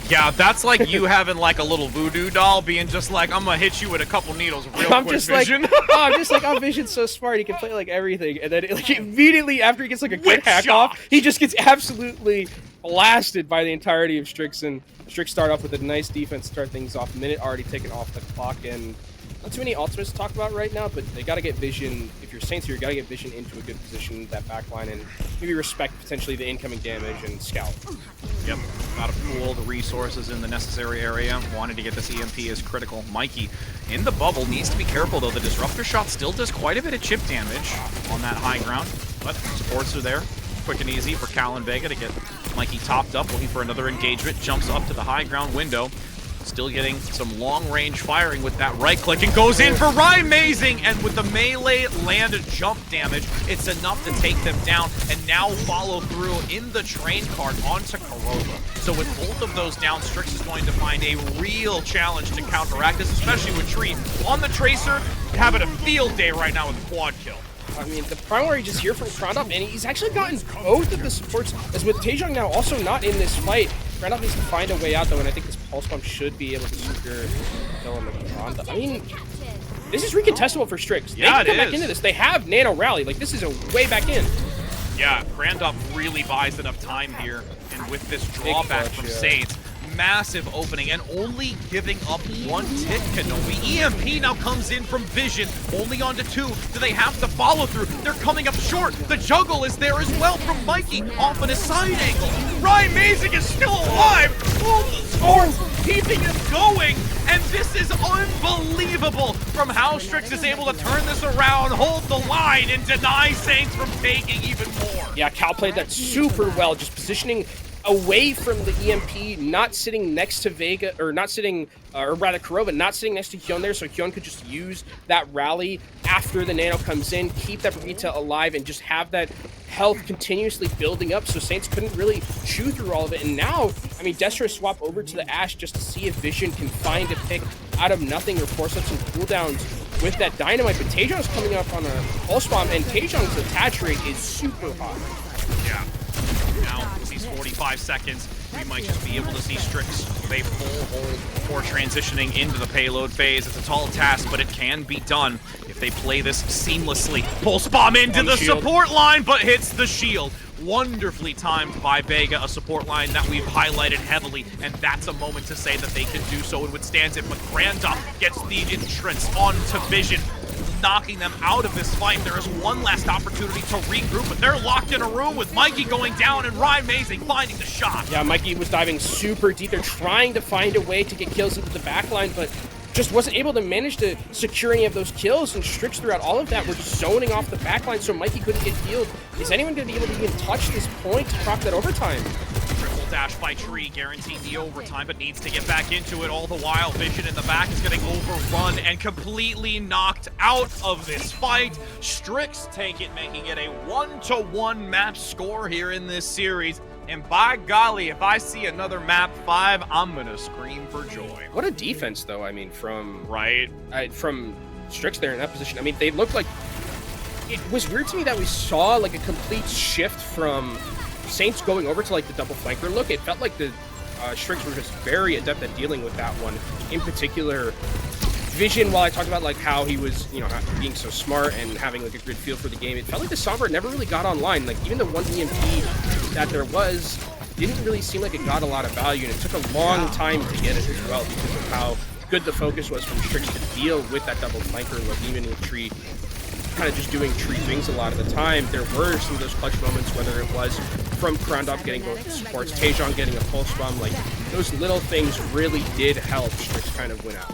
Yeah, that's like you having like a little voodoo doll being just like, I'm gonna hit you with a couple needles real I'm quick, just Vision. like, I'm just like, oh, Vision's so smart. He can play like everything, and then like immediately after he gets like a good hack off, he just gets absolutely blasted by the entirety of Strix. And Strix start off with a nice defense, start things off. Minute already taken off the clock, and not too many ultimates to talk about right now, but they got to get Vision. If you're Saints here, you got to get Vision into a good position, that back line, and maybe respect potentially the incoming damage and scout. Yep, gotta pool the resources in the necessary area. Wanted to get this EMP is critical. Mikey in the bubble needs to be careful though. The disruptor shot still does quite a bit of chip damage on that high ground, but supports are there. Quick and easy for Cal and Vega to get Mikey topped up, looking for another engagement. Jumps up to the high ground window. Still getting some long-range firing with that right-click and goes in for Amazing! And with the melee land jump damage, it's enough to take them down and now follow through in the train cart onto Kurova. So with both of those down, Strix is going to find a real challenge to counteract this, especially with Tree on the Tracer, having a field day right now with the quad kill. I mean, the primary just here from Krondop, and he's actually gotten both of the supports, as with Taejong now also not in this fight. Krondop needs to find a way out, though, and I think this Pulse Bomb should be able to secure kill on the Krondop. I mean, this is recontestable for Strix. They can come back into this. They have Nano Rally. Like, this is a way back in. Yeah, Krondop really buys enough time here, and with this drawback from Saints, massive opening and only giving up one tick. Kenobi EMP now comes in from Vision, only onto 2. Do they have to follow through? They're coming up short. The juggle is there as well from Mikey off on a side angle. Amazing is still alive. Keeping him going, and this is unbelievable from how Strix is able to turn this around, hold the line, and deny Saints from taking even more. Yeah, Cal played that super well, just positioning away from the EMP, not sitting next to Vega, or not sitting, or rather Kurova, not sitting next to Hyun there, so Hyun could just use that rally after the Nano comes in, keep that Brigitte alive, and just have that health continuously building up, so Saints couldn't really chew through all of it. And now, I mean, Destro swap over to the Ashe just to see if Vision can find a pick out of nothing or force up some cooldowns with that Dynamite, but Taejong's coming up on a Pulse Bomb, and Taejong's attach rate is super high. Yeah. Now, with these 45 seconds, we might just be able to see Strix with a full hold before transitioning into the payload phase. It's a tall task, but it can be done if they play this seamlessly. Pulse Bomb into the support line, but hits the shield. Wonderfully timed by Vega, a support line that we've highlighted heavily, and that's a moment to say that they can do so and withstands it. But Krondop gets the entrance onto Vision, knocking them out of this fight. There is one last opportunity to regroup, but they're locked in a room with Mikey going down and Amazing finding the shot. Yeah, Mikey was diving super deep. They're trying to find a way to get kills into the backline, but just wasn't able to manage to secure any of those kills, and Strix throughout all of that were zoning off the backline, so Mikey couldn't get healed. Is anyone going to be able to even touch this point to proc that overtime? Triple dash by Tree, guaranteeing the overtime, but needs to get back into it. All the while, Vision in the back is getting overrun and completely knocked out of this fight. Strix take it, making it a 1-1 match score here in this series. And by golly, if I see another map 5, I'm gonna scream for joy. What a defense, though. I mean, from from Strix there in that position. I mean, they looked like, it was weird to me that we saw like a complete shift from Saints going over to like the double flanker look. It felt like the Strix were just very adept at dealing with that one. In particular, Vision, while I talked about like how he was, you know, being so smart and having like a good feel for the game, it felt like the Sombra never really got online. Like even the one EMP that there was didn't really seem like it got a lot of value, and it took a long time to get it as well because of how good the focus was from Strix to deal with that double flanker look, even with Tree kind of just doing Tree things a lot of the time. There were some of those clutch moments, whether it was from Krondop getting both the supports, Taejong getting a Pulse Bomb, like those little things really did help Strix kind of win out.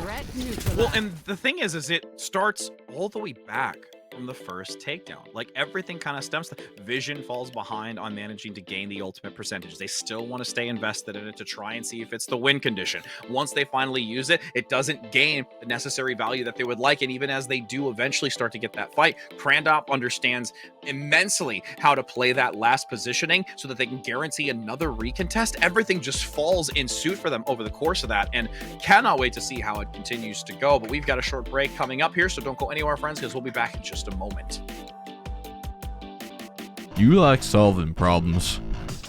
Well, and the thing is it starts all the way back from the first takedown. Like everything kind of stems. Vision falls behind on managing to gain the ultimate percentage. They still want to stay invested in it to try and see if it's the win condition. Once they finally use it, it doesn't gain the necessary value that they would like. And even as they do eventually start to get that fight, Krondop understands immensely how to play that last positioning so that they can guarantee another recontest. Everything just falls in suit for them over the course of that, and cannot wait to see how it continues to go. But we've got a short break coming up here, so don't go anywhere, friends, because we'll be back in just a moment. You like solving problems.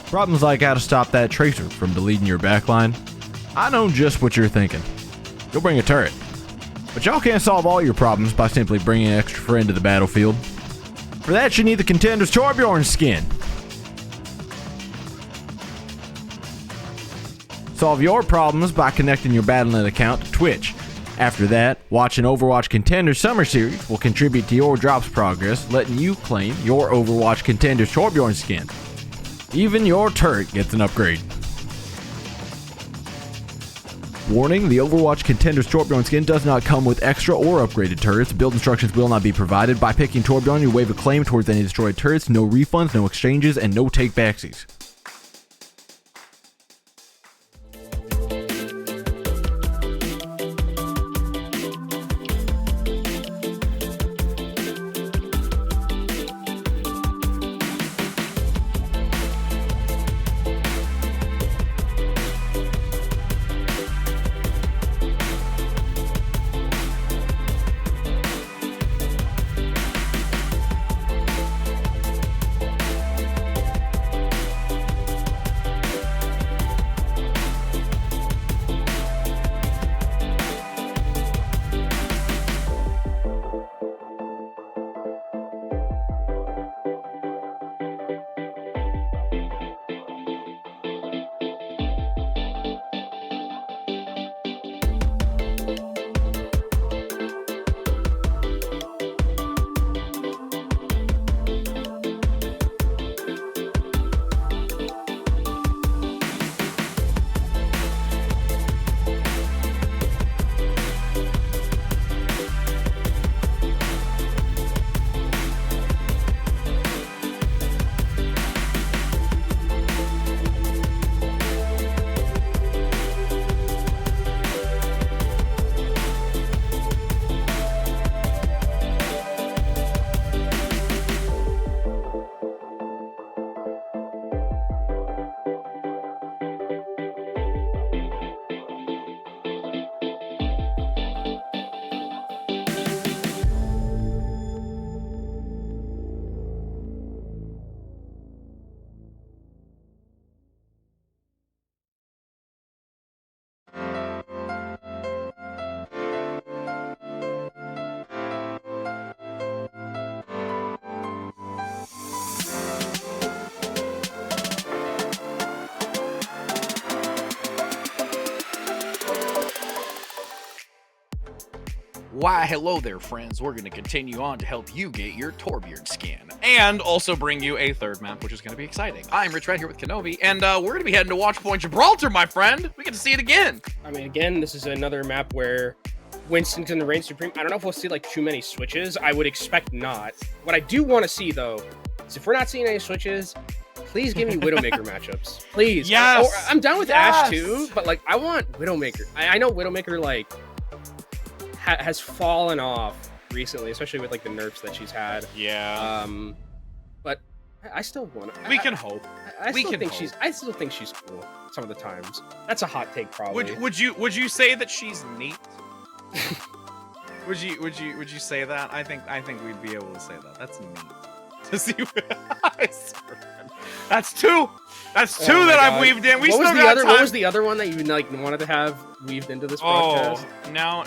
Problems like how to stop that Tracer from deleting your backline. I know just what you're thinking. Go bring a turret. But y'all can't solve all your problems by simply bringing an extra friend to the battlefield. For that, you need the Contenders Torbjorn skin. Solve your problems by connecting your Battle.net account to Twitch. After that, watching Overwatch Contenders Summer Series will contribute to your drops progress, letting you claim your Overwatch Contenders Torbjorn skin. Even your turret gets an upgrade. Warning, the Overwatch Contenders Torbjorn skin does not come with extra or upgraded turrets. Build instructions will not be provided. By picking Torbjorn, you waive a claim towards any destroyed turrets. No refunds, no exchanges, and no take-backsies. Why, hello there, friends. We're going to continue on to help you get your Torbjorn skin. And also bring you a third map, which is going to be exciting. I'm Rich Red here with Kenobi, and we're going to be heading to Watchpoint Gibraltar, my friend. We get to see it again. I mean, again, this is another map where Winston's in the reign supreme. I don't know if we'll see, like, too many switches. I would expect not. What I do want to see, though, is if we're not seeing any switches, please give me Widowmaker matchups. Please. Yes. I'm down with Ashe, too, but, like, I want Widowmaker. I know Widowmaker, like, has fallen off recently, especially with like the nerfs that she's had. Yeah. But I still want to. We can hope. I still think she's cool some of the times. That's a hot take, probably. Would you say that she's neat? would you say that? I think we'd be able to say that. That's neat. To see. That's two. That's two that I've weaved in. We still got time. What was the other one that you like wanted to have weaved into this broadcast? Now.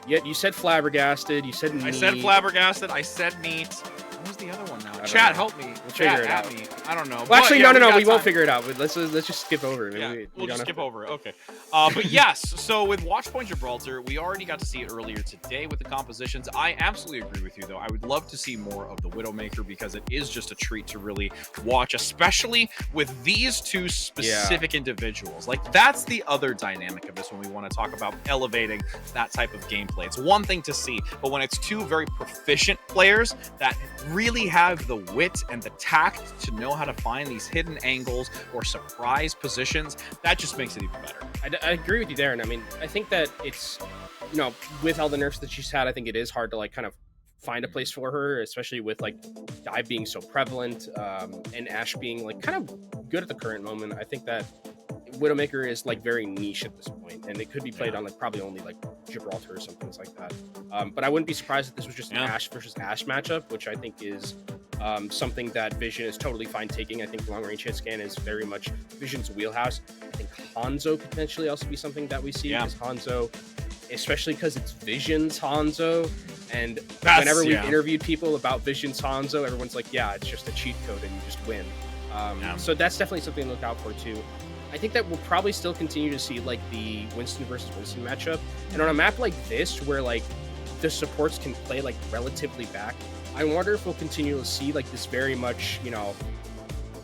Yeah, you said flabbergasted. You said neat. I said flabbergasted. I said neat. What was the other one now? Chat, help me. We'll figure it out. Me. I don't know. Well, actually, no. We won't figure it out. Let's just skip over it. Yeah, we'll just skip over it. Okay. But yes, so with Watchpoint Gibraltar, we already got to see it earlier today with the compositions. I absolutely agree with you, though. I would love to see more of the Widowmaker because it is just a treat to really watch, especially with these two specific individuals. Like, that's the other dynamic of this when we want to talk about elevating that type of gameplay. It's one thing to see, but when it's two very proficient players that really have the wit and the tact to know how to find these hidden angles or surprise positions, that just makes it even better. I agree with you there, and I mean, I think that it's, you know, with all the nerfs that she's had, I think it is hard to like kind of find a place for her, especially with like dive being so prevalent, and Ashe being like kind of good at the current moment. I think that Widowmaker is like very niche at this point, and it could be played on like probably only like Gibraltar or some things like that. But I wouldn't be surprised if this was just an Ashe versus Ashe matchup, which I think is something that Vision is totally fine taking. I think long-range hit scan is very much Vision's wheelhouse. I think Hanzo potentially also be something that we see, because Hanzo, especially because it's Vision's Hanzo, and whenever we've interviewed people about Vision's Hanzo, everyone's like, yeah, it's just a cheat code and you just win. So that's definitely something to look out for too. I think that we'll probably still continue to see like the Winston versus Winston matchup, and on a map like this where like the supports can play like relatively back, I wonder if we'll continue to see like this very much, you know,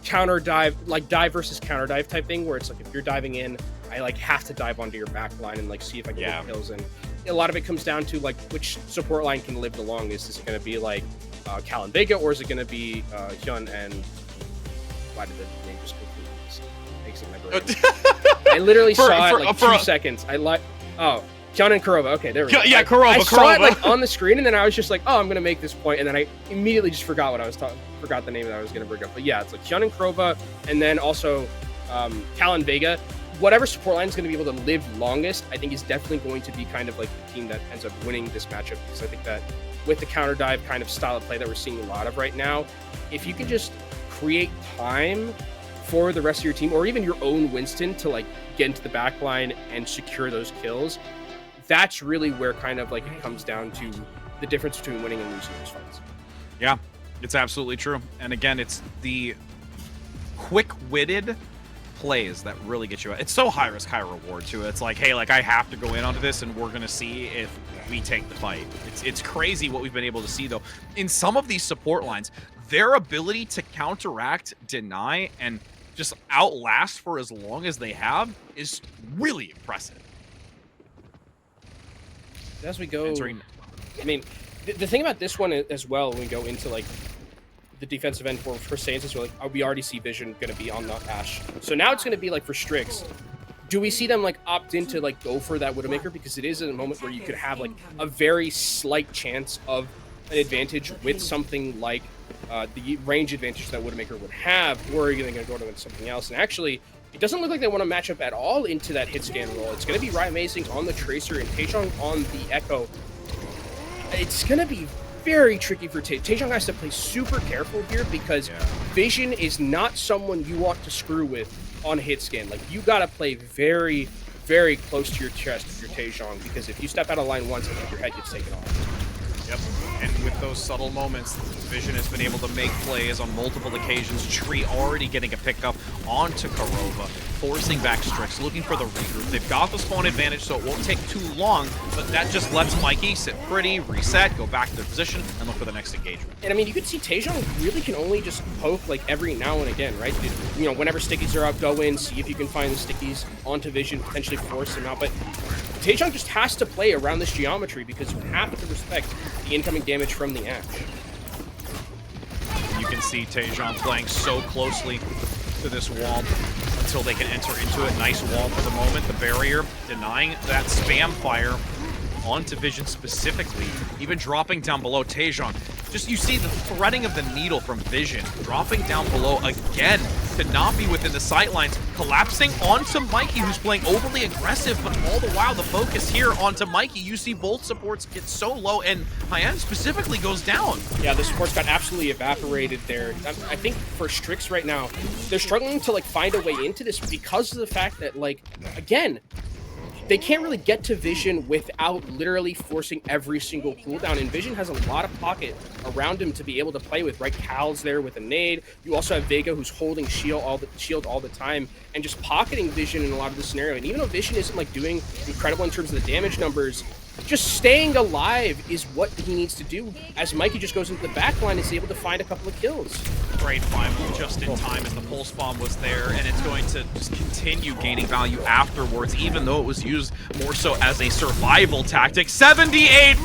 counter dive, like dive versus counter dive type thing, where it's like if you're diving in, I like have to dive onto your back line and like see if I can get kills. And a lot of it comes down to like which support line can live the longest. Is it going to be like Cal and Vega, or is it going to be Hyun and why did the name just completely exit my brain? I literally saw it like 2 seconds. Hyun and Kurova. Okay, there we go. Yeah, Kurova. I saw it like on the screen, and then I was just like, oh, I'm gonna make this point, and then I immediately just forgot what I was forgot the name that I was gonna bring up. But yeah, it's like Hyun and Kurova, and then also Cal and Vega. Whatever support line is going to be able to live longest, I think is definitely going to be kind of like the team that ends up winning this matchup, because I think that with the counter dive kind of style of play that we're seeing a lot of right now, if you can just create time for the rest of your team, or even your own Winston, to like get into the back line and secure those kills, that's really where kind of like it comes down to the difference between winning and losing those fights. Yeah, it's absolutely true. And again, it's the quick-witted plays that really get you out. It's so high risk, high reward too. It's like, hey, like I have to go in onto this and we're gonna see if we take the fight. It's crazy what we've been able to see though. In some of these support lines, their ability to counteract, deny, and just outlast for as long as they have is really impressive. As we go, I mean, the thing about this one as well, when we go into like the defensive end for Saiyans, we're like, we already see Vision going to be on the Ashe. So now it's going to be like for Strix. Do we see them like opt in to like go for that Widowmaker? Because it is a moment where you could have like a very slight chance of an advantage with something like the range advantage that Widowmaker would have, or are you going to go to something else? And actually, it doesn't look like they want to match up at all into that hit scan role. It's going to be Riot Amazing on the Tracer and Taejong on the Echo. It's going to be very tricky for Taejong. Has to play super careful here, because Vision is not someone you want to screw with on hit scan. Like, you got to play very, very close to your chest if you're Taejong, because if you step out of line once, I think your head gets taken off. Yep, and with those subtle moments, Vision has been able to make plays on multiple occasions. Tree already getting a pickup onto Kurova, forcing back Strix, looking for the regroup. They've got the spawn advantage, so it won't take too long, but that just lets Mikey sit pretty, reset, go back to their position, and look for the next engagement. And I mean, you could see Taejong really can only just poke like every now and again, right? You know, whenever stickies are up, go in, see if you can find the stickies onto Vision, potentially force him out, but Taejong just has to play around this geometry, because you have to respect the incoming damage from the Ashe. You can see Taejong playing so closely to this wall until they can enter into it. Nice wall for the moment. The barrier denying that spam fire onto Vision specifically, even dropping down below. Taejong, just you see the threading of the needle from Vision, dropping down below again to not be within the sight lines, collapsing onto Mikey, who's playing overly aggressive, but all the while the focus here onto Mikey. You see both supports get so low, and Hyan specifically goes down. Yeah, the supports got absolutely evaporated there. I think for Strix right now, they're struggling to like find a way into this, because of the fact that, like, again, they can't really get to Vision without literally forcing every single cooldown, and Vision has a lot of pocket around him to be able to play with, right? Cal's there with a nade. You also have Vega, who's holding shield all the time and just pocketing Vision in a lot of the scenario. And even though Vision isn't like doing incredible in terms of the damage numbers, just staying alive is what he needs to do, as Mikey just goes into the back line and is able to find a couple of kills. Great find just in time as the pulse bomb was there, and it's going to just continue gaining value afterwards, even though it was used more so as a survival tactic. 78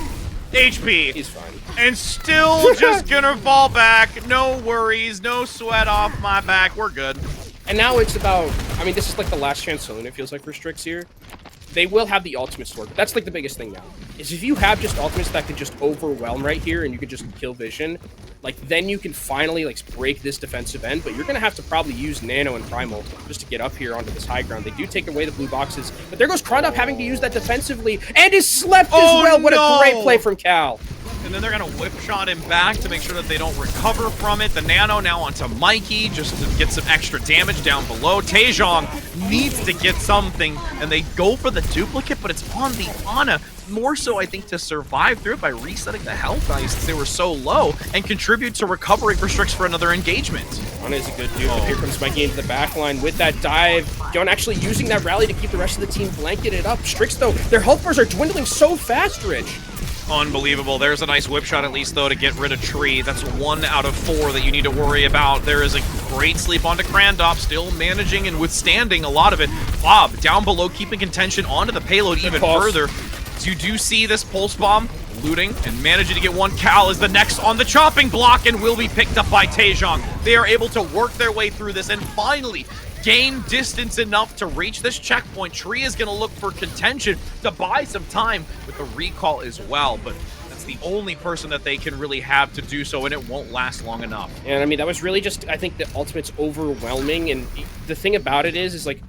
HP. He's fine. And still just gonna fall back. No worries, no sweat off my back. We're good. And now it's about, I mean, this is like the last chance saloon, it feels like, for Strix here. They will have the ultimates to work. That's like the biggest thing now, is if you have just ultimates that can just overwhelm right here and you can just kill Vision, like, then you can finally like break this defensive end. But you're gonna have to probably use Nano and Primal just to get up here onto this high ground. They do take away the blue boxes, but there goes Krondop having to use that defensively, and is slept as well. What a great play from Cal. And then they're going to whip shot him back to make sure that they don't recover from it. The Nano now onto Mikey just to get some extra damage down below. Taejong needs to get something, and they go for the duplicate, but it's on the Ana. More so, I think, to survive through it by resetting the health value since they were so low and contribute to recovering for Strix for another engagement. Ana is a good dude, but here comes Mikey into the back line with that dive. John actually using that rally to keep the rest of the team blanketed up. Strix, though, their health bars are dwindling so fast, Rich. Unbelievable. There's a nice whip shot at least, though, to get rid of Tree. That's 1 out of 4 that you need to worry about. There is a great sleep onto Krandop, still managing and withstanding a lot of it. Bob down below, keeping contention onto the payload even further. So you do see this pulse bomb looting and managing to get 1. Cal is the next on the chopping block and will be picked up by Taejong. They are able to work their way through this and finally gain distance enough to reach this checkpoint. Tree is going to look for contention to buy some time with the recall as well, but that's the only person that they can really have to do so, and it won't last long enough. And I mean, that was really just, I think the ultimate's overwhelming, and the thing about it is like,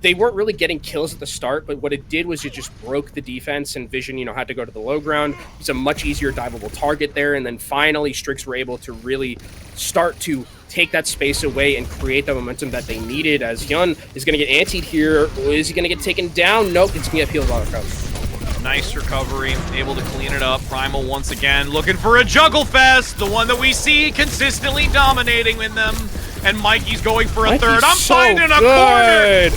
they weren't really getting kills at the start, but what it did was it just broke the defense, and Vision, had to go to the low ground. It's a much easier diveable target there, and then finally Strix were able to really start to take that space away and create the momentum that they needed, as Yun is going to get antied here. Is he going to get taken down? Nope, it's going to get peeled out of cover. Nice recovery, able to clean it up. Primal once again looking for a juggle fest, the one that we see consistently dominating in them. And Mikey's going for a third. I'm finding a corner.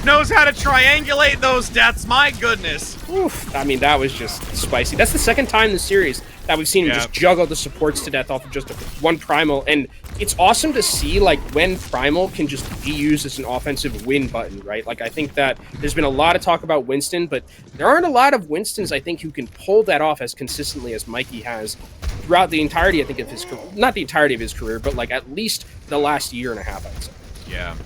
Knows how to triangulate those deaths. My goodness. Oof. I mean, that was just spicy. That's the second time in the series that we've seen him just juggle the supports to death off of just one Primal. And it's awesome to see, like, when Primal can just be used as an offensive win button, right? Like, I think that there's been a lot of talk about Winston, but there aren't a lot of Winstons, I think, who can pull that off as consistently as Mikey has throughout the entirety, I think, of his career. Not the entirety of his career, but, like, at least the last year and a half, I'd say. Yeah.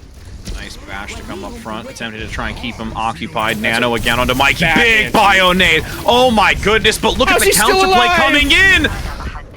Nice bash to come up front, attempted to try and keep him occupied. Nano again onto Mikey. Big bio nade. Oh my goodness, but look at the counterplay coming in.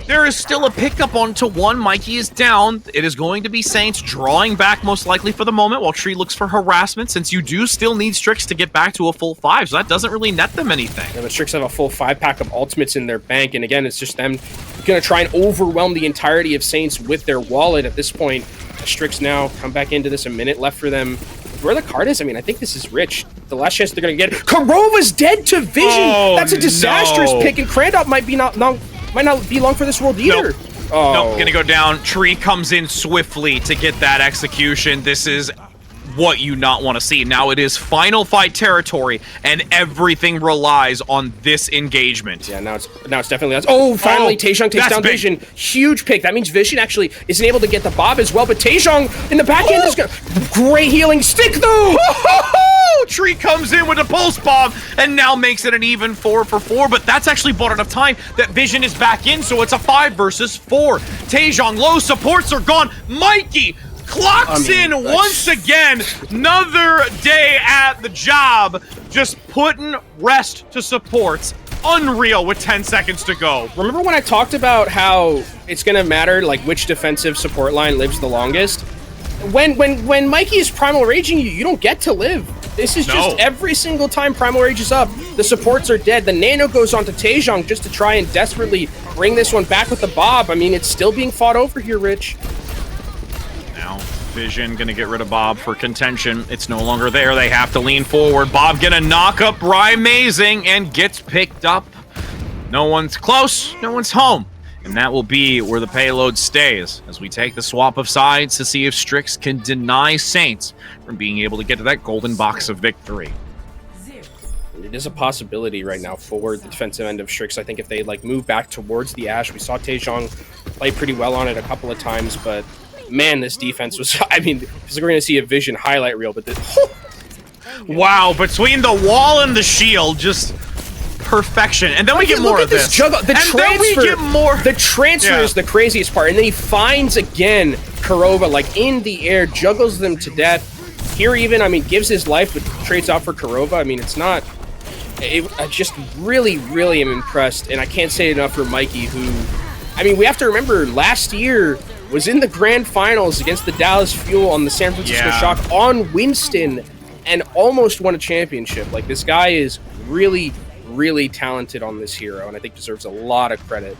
There is still a pickup onto 1. Mikey is down. It is going to be Saints drawing back most likely for the moment while Tree looks for harassment, since you do still need Strix to get back to a full 5, so that doesn't really net them anything. Yeah, but Strix have a full 5-pack of ultimates in their bank, and again, it's just them going to try and overwhelm the entirety of Saints with their wallet at this point. Strix now come back into this, a minute left for them. Where the card is, I mean, I think this is rich. The last chance they're going to get. Karova's dead to Vision! Oh, that's a disastrous pick, and Krandop might not be long for this world either. Nope. Nope, gonna go down. Tree comes in swiftly to get that execution. This is what you not want to see. Now it is final fight territory, and everything relies on this engagement. Yeah, now it's definitely. Oh, finally, Taejong takes down Vision. Huge pick. That means Vision actually isn't able to get the Bob as well, but Taejong in the back end is going great healing stick though. Tree comes in with a pulse bomb and now makes it an even 4 for 4, but that's actually bought enough time that Vision is back in, so it's a 5 versus 4. Taejong, low supports are gone. Mikey clocks in once again. Another day at the job, just putting rest to supports. Unreal with 10 seconds to go. Remember when I talked about how it's gonna matter like which defensive support line lives the longest? When Mikey is primal raging you don't get to live. This is just every single time Primal Rage is up, the supports are dead. The Nano goes on to Taejong just to try and desperately bring this one back with the Bob. I mean, it's still being fought over here, Rich. Now, Vision gonna get rid of Bob for contention. It's no longer there. They have to lean forward. Bob gonna knock up Amazing and gets picked up. No one's close, no one's home. And that will be where the payload stays, as we take the swap of sides to see if Strix can deny Saints from being able to get to that golden box of victory. It is a possibility right now for the defensive end of Strix. I think if they move back towards the Ash, we saw Taejong play pretty well on it a couple of times, but man, this defense was, I mean, because we're going to see a Vision highlight reel, but wow, between the wall and the shield, just perfection. And then we get more of this. Juggle. The transfer is the craziest part. And then he finds again Kurova in the air, juggles them to death. Here even, I mean, gives his life, but trades out for Kurova. I mean, it's not... I just really, really am impressed. And I can't say enough for Mikey, who... I mean, we have to remember, last year was in the grand finals against the Dallas Fuel on the San Francisco Shock on Winston and almost won a championship. This guy is really really talented on this hero, and I think deserves a lot of credit.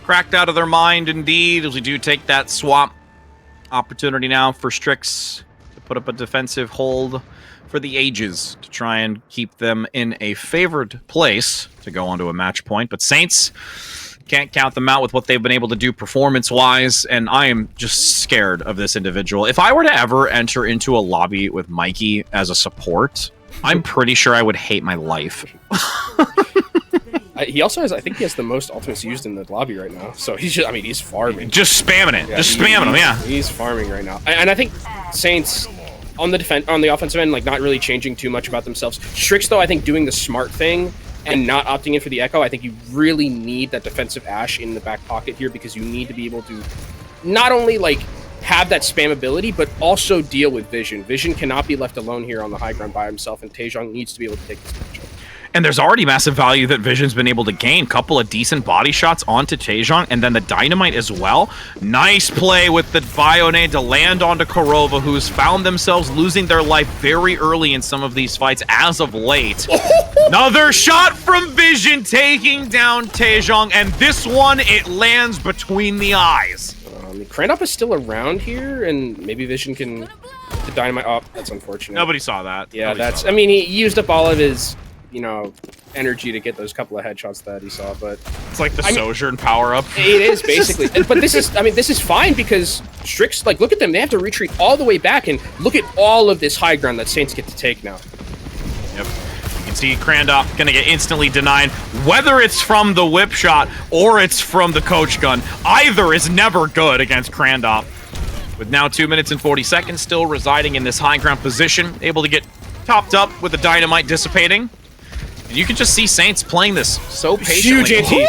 Cracked out of their mind, indeed, as we do take that swap opportunity now for Strix to put up a defensive hold for the ages to try and keep them in a favored place to go onto a match point. But Saints can't count them out with what they've been able to do performance-wise, and I am just scared of this individual. If I were to ever enter into a lobby with Mikey as a support, I'm pretty sure I would hate my life. He also has, I think he has the most ultimates used in the lobby right now. So he's just, I mean, he's farming. Just spamming it. Yeah, just spamming them, yeah. He's farming right now. And I think Saints on the offensive end, like not really changing too much about themselves. Strix, though, I think doing the smart thing and not opting in for the Echo. I think you really need that defensive Ashe in the back pocket here, because you need to be able to not only like have that spam ability, but also deal with Vision. Vision cannot be left alone here on the high ground by himself, and Taejong needs to be able to take this matchup. And there's already massive value that Vision's been able to gain. Couple of decent body shots onto Taejong, and then the Dynamite as well. Nice play with the Bionade to land onto Korova, who's found themselves losing their life very early in some of these fights as of late. Another shot from Vision taking down Taejong, and this one, it lands between the eyes. Crandop is still around here, and maybe Vision can... The Dynamite... Oh, that's unfortunate. Nobody saw that. Yeah, Nobody that's... saw that. I mean, he used up all of his... energy to get those couple of headshots that he saw, but It's like the Sojourn power-up. it is basically. But this is fine, because Strix, like, look at them, they have to retreat all the way back, and look at all of this high ground that Saints get to take now. Yep. You can see Crandop gonna get instantly denied. Whether it's from the whip shot or it's from the coach gun, either is never good against Crandop. With now 2 minutes and 40 seconds still residing in this high ground position, able to get topped up with the Dynamite dissipating. And you can just see Saints playing this so patiently. Huge anti.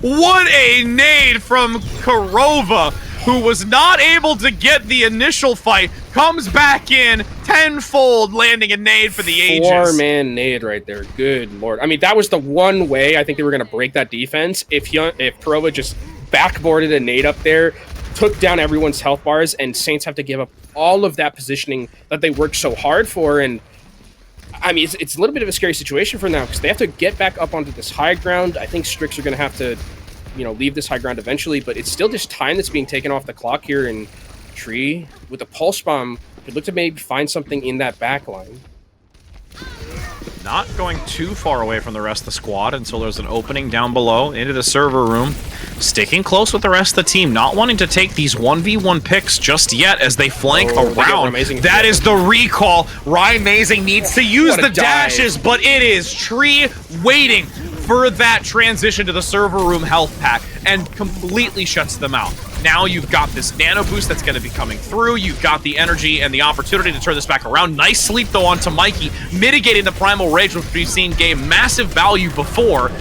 What a nade from Korova, who was not able to get the initial fight, comes back in tenfold, landing a nade for the ages. 4-man nade right there. Good lord. I mean, that was the one way I think they were going to break that defense. If Korova just backboarded a nade up there, took down everyone's health bars, and Saints have to give up all of that positioning that they worked so hard for. And I mean, it's a little bit of a scary situation for them, because they have to get back up onto this high ground. I think Strix are going to have to, leave this high ground eventually, but it's still just time that's being taken off the clock here. And Tree, with a pulse bomb, could look to maybe find something in that back line. Not going too far away from the rest of the squad until there's an opening down below into the server room. Sticking close with the rest of the team, not wanting to take these 1v1 picks just yet as they flank around. That is the recall. Rymazing needs to use the dashes, but it is Tree waiting for that transition to the server room health pack and completely shuts them out. Now you've got this nano boost that's going to be coming through. You've got the energy and the opportunity to turn this back around. Nice sleep, though, onto Mikey, mitigating the Primal Rage, which we've seen gain massive value before.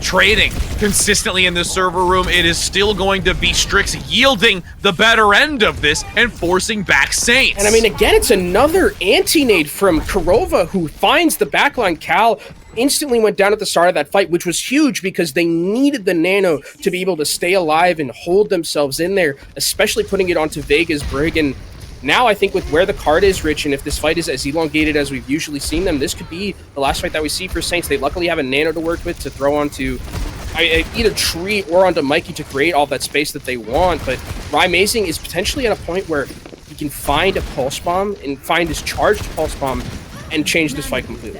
Trading consistently in this server room, it is still going to be Strix yielding the better end of this and forcing back Saints. And I mean, again, it's another anti-nade from Korova, who finds the backline. Cal instantly went down at the start of that fight, which was huge because they needed the nano to be able to stay alive and hold themselves in there, especially putting it onto Vega's Brig. And now I think with where the card is, Rich, and if this fight is as elongated as we've usually seen them, this could be the last fight that we see for Saints. They luckily have a nano to work with to throw onto either Tree or onto Mikey to create all that space that they want. But Rymazing is potentially at a point where he can find a pulse bomb and find his charged pulse bomb and change this fight completely.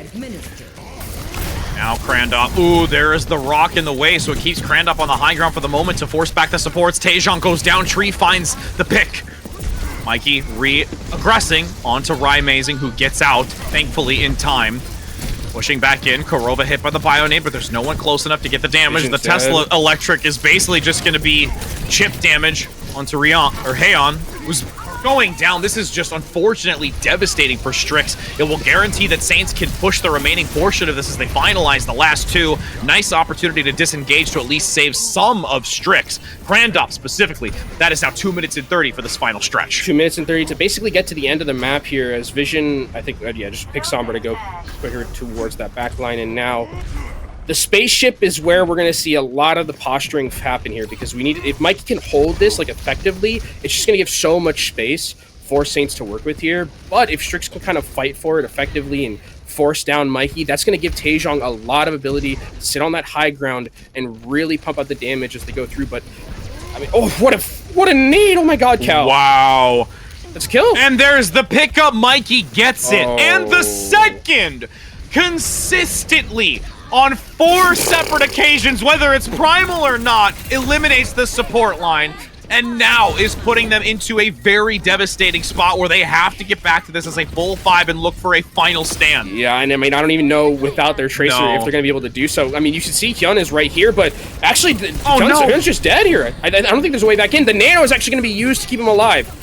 Now Crandop, ooh, there is the rock in the way, so it keeps Crandop on the high ground for the moment to force back the supports. Taejong goes down, Tree finds the pick. Mikey re-aggressing onto Rymazing, who gets out, thankfully, in time. Pushing back in, Korova hit by the Bionade, but there's no one close enough to get the damage. Vision's the Tesla Electric is basically just going to be chip damage onto Hayon, who's going down. This is just unfortunately devastating for Strix. It will guarantee that Saints can push the remaining portion of this as they finalize the last two. Nice opportunity to disengage to at least save some of Strix. Crandop specifically, that is now 2 minutes and 30 for this final stretch. 2 minutes and 30 to basically get to the end of the map here as Vision, I think, just pick Sombra to go quicker towards that back line. And now the spaceship is where we're going to see a lot of the posturing happen here, because we need, if Mikey can hold this like effectively, it's just going to give so much space for Saints to work with here. But if Strix can kind of fight for it effectively and force down Mikey, that's going to give Taejong a lot of ability to sit on that high ground and really pump out the damage as they go through. But I mean, oh, what a nade! Oh my God, Cal! Wow. That's a kill. And there's the pickup. Mikey gets it. And the second, consistently, on 4 separate occasions, whether it's primal or not, eliminates the support line. And now is putting them into a very devastating spot where they have to get back to this as a full 5 and look for a final stand. Yeah, and I mean, I don't even know without their Tracer if they're going to be able to do so. I mean, you should see Hyun is right here, but actually, Hyun's just dead here. I don't think there's a way back in. The Nano is actually going to be used to keep him alive.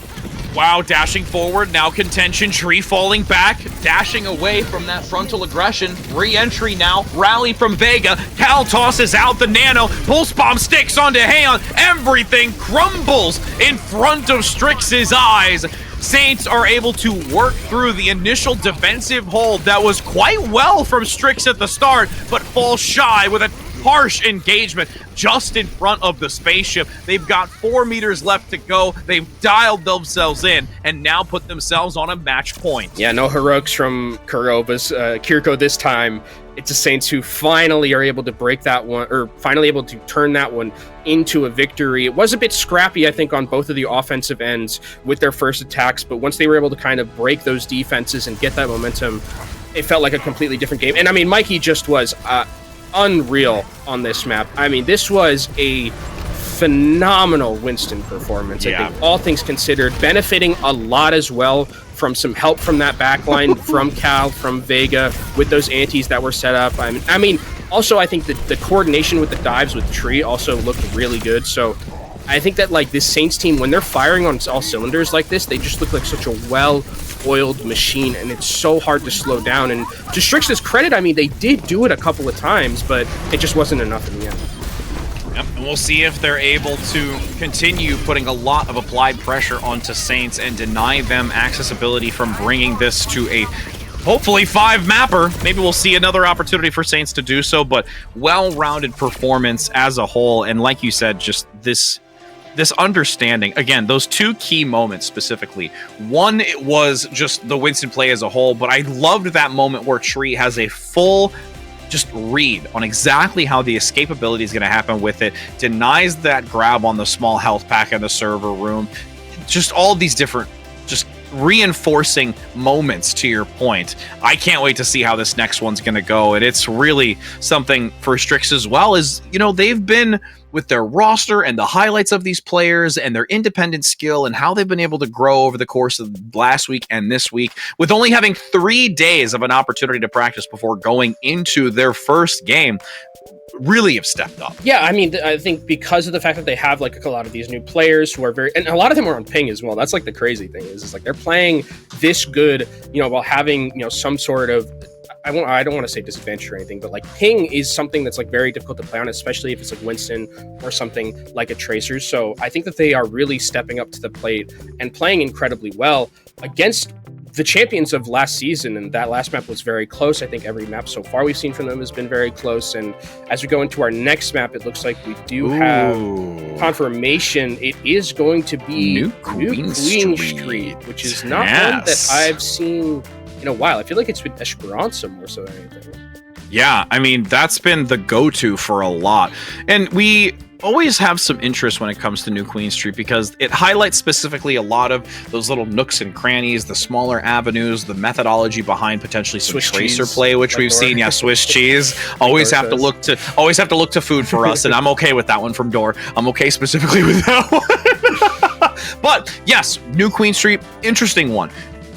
Wow, dashing forward, now contention, Tree falling back, dashing away from that frontal aggression, re-entry now, rally from Vega, Cal tosses out the Nano, Pulse Bomb sticks onto Haon, everything crumbles in front of Strix's eyes. Saints are able to work through the initial defensive hold that was quite well from Strix at the start, but fall shy with a harsh engagement just in front of the spaceship. They've got 4 meters left to go. They've dialed themselves in and now put themselves on a match point. Yeah, no heroics from Kiriko this time. It's the Saints who finally are able to break that one, or finally able to turn that one into a victory. It was a bit scrappy, I think, on both of the offensive ends with their first attacks, but once they were able to kind of break those defenses and get that momentum, it felt like a completely different game. And I mean, Mikey just was unreal on this map. I mean, this was a phenomenal Winston performance. Yeah. I think all things considered, benefiting a lot as well from some help from that backline, from Cal, from Vega, with those antis that were set up. I mean, also I think that the coordination with the dives with Tree also looked really good. So I think that like this Saints team, when they're firing on all cylinders like this, they just look like such a well-oiled machine, and it's so hard to slow down. And to Strix's credit, I mean, they did do it a couple of times, but it just wasn't enough in the end. Yep, and we'll see if they're able to continue putting a lot of applied pressure onto Saints and deny them accessibility from bringing this to a hopefully 5 mapper. Maybe we'll see another opportunity for Saints to do so, but well-rounded performance as a whole. And like you said, just this understanding, again, those 2 key moments specifically. One, it was just the Winston play as a whole, but I loved that moment where Tree has a full just read on exactly how the escapability is going to happen with it, denies that grab on the small health pack in the server room, just all these different just reinforcing moments to your point. I can't wait to see how this next one's going to go, and it's really something for Strix as well, is, you know, they've been with their roster and the highlights of these players and their independent skill and how they've been able to grow over the course of last week and this week, with only having 3 days of an opportunity to practice before going into their first game, really have stepped up. Yeah, I mean, I think because of the fact that they have like a lot of these new players who are very, and a lot of them are on ping as well. That's like the crazy thing is like they're playing this good, you know, while having, you know, some sort of, I don't want to say disadvantage or anything, but like ping is something that's like very difficult to play on, especially if it's like Winston or something like a Tracer. So I think that they are really stepping up to the plate and playing incredibly well against the champions of last season. And that last map was very close. I think every map so far we've seen from them has been very close. And as we go into our next map, it looks like we do have confirmation. It is going to be New Queen Street, which is not one that I've seen in a while. I feel like it's been Esperanza more so than anything. Yeah, I mean, that's been the go-to for a lot. And we always have some interest when it comes to New Queen Street because it highlights specifically a lot of those little nooks and crannies, the smaller avenues, the methodology behind potentially some Swiss Tracer cheese, play, which like we've seen. Yeah, Swiss cheese. Always have to look to food for us, and I'm okay with that one from Door. I'm okay specifically with that one. But yes, New Queen Street, interesting one.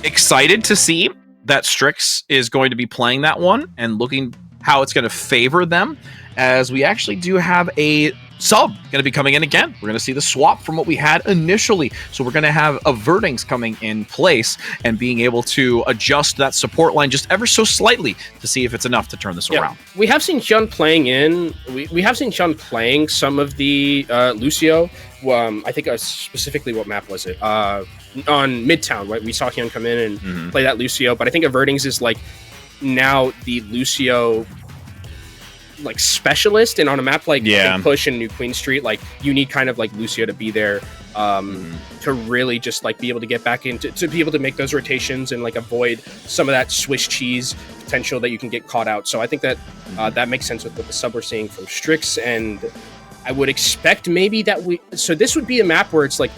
Excited to see that Strix is going to be playing that one and looking how it's going to favor them, as we actually do have a sub going to be coming in again. We're going to see the swap from what we had initially. So we're going to have Avertings coming in place and being able to adjust that support line just ever so slightly to see if it's enough to turn this around. We have seen Hyun playing we have seen Hyun playing some of the Lucio. I think specifically, what map was it? On Midtown, right? We saw Hyun come in and play that Lucio, but I think Avertings is like now the Lucio like specialist, and on a map like Push and New Queen Street, like you need kind of like Lucio to be there to really just like be able to get back into to be able to make those rotations and like avoid some of that Swiss cheese potential that you can get caught out. So I think that that makes sense with what the sub we're seeing from Strix, and I would expect maybe that so this would be a map where it's like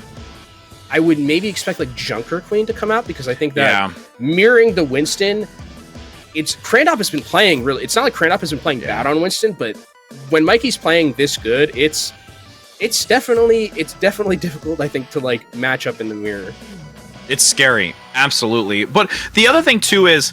I would maybe expect like Junker Queen to come out, because I think that mirroring the Winston, Crandop has been playing really. It's not like Crandop has been playing bad on Winston, but when Mikey's playing this good, it's definitely difficult, I think, to like match up in the mirror. It's scary, absolutely. But the other thing too is,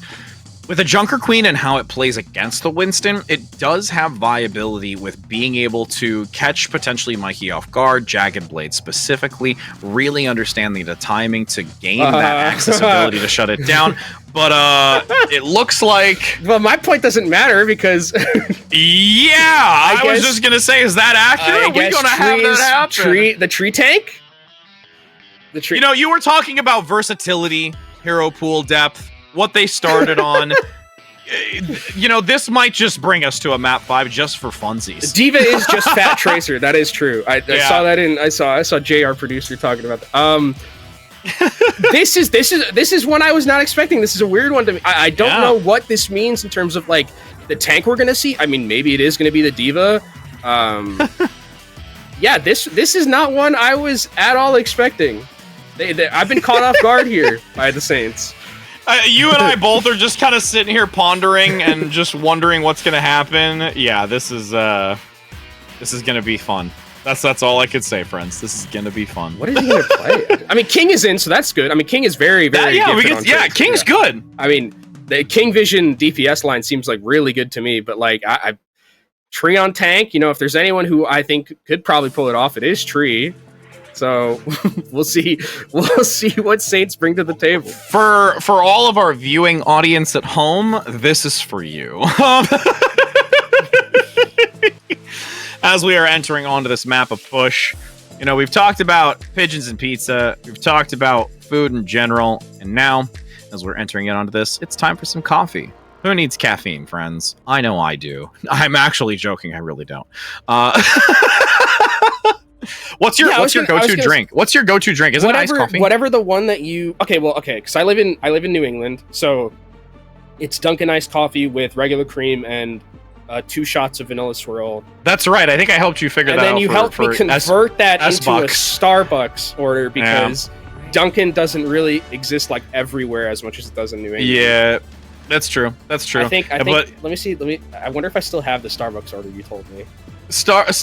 with the Junker Queen and how it plays against the Winston, it does have viability with being able to catch potentially Mikey off guard, Jagged Blade specifically, really understanding the timing to gain that accessibility to shut it down. But it looks like... Well, my point doesn't matter because... I was just going to say, is that accurate? Are we going to have that happen? The tree tank? You know, you were talking about versatility, hero pool depth, what they started on. You know, this might just bring us to a map 5 just for funsies. D.Va is just Fat Tracer. That is true. I saw that I saw JR producer talking about that. This is one I was not expecting. This is a weird one to me. I don't know what this means in terms of like the tank we're gonna see. I mean, maybe it is gonna be the D.Va. Yeah, this is not one I was at all expecting. I've been caught off guard here by the Saints. You and I both are just kind of sitting here pondering and just wondering what's gonna happen. Yeah, this is gonna be fun. That's all I could say, friends. This is gonna be fun. What is he gonna play? I mean, King is in, so that's good. I mean, King is very good. King's good. I mean, the King Vision DPS line seems like really good to me, but like I Tree on tank. You know, if there's anyone who I think could probably pull it off, it is Tree. So we'll see what Saints bring to the table. For all of our viewing audience at home, this is for you. As we are entering onto this map of Push, you know, we've talked about pigeons and pizza, we've talked about food in general, and now, as we're entering onto this, it's time for some coffee. Who needs caffeine, friends? I know I do. I'm actually joking, I really don't. What's your go-to drink? What's your go-to drink? Is it iced coffee? Whatever the one that you... Okay, because I live in New England, so it's Dunkin' iced coffee with regular cream and 2 shots of vanilla swirl. That's right. I think I helped you figure that out. And then you helped me convert that into a Starbucks order, because Dunkin' doesn't really exist like everywhere as much as it does in New England. Yeah, that's true. That's true. I think. Let me see. I wonder if I still have the Starbucks order you told me.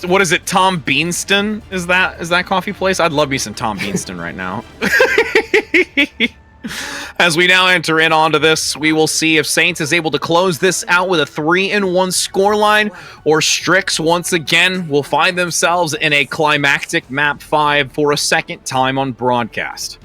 What is it? Tom Beanston? Is that coffee place? I'd love me some Tom Beanston right now. As we now enter in onto this, we will see if Saints is able to close this out with a 3-1 scoreline, or Strix once again will find themselves in a climactic map 5 for a second time on broadcast.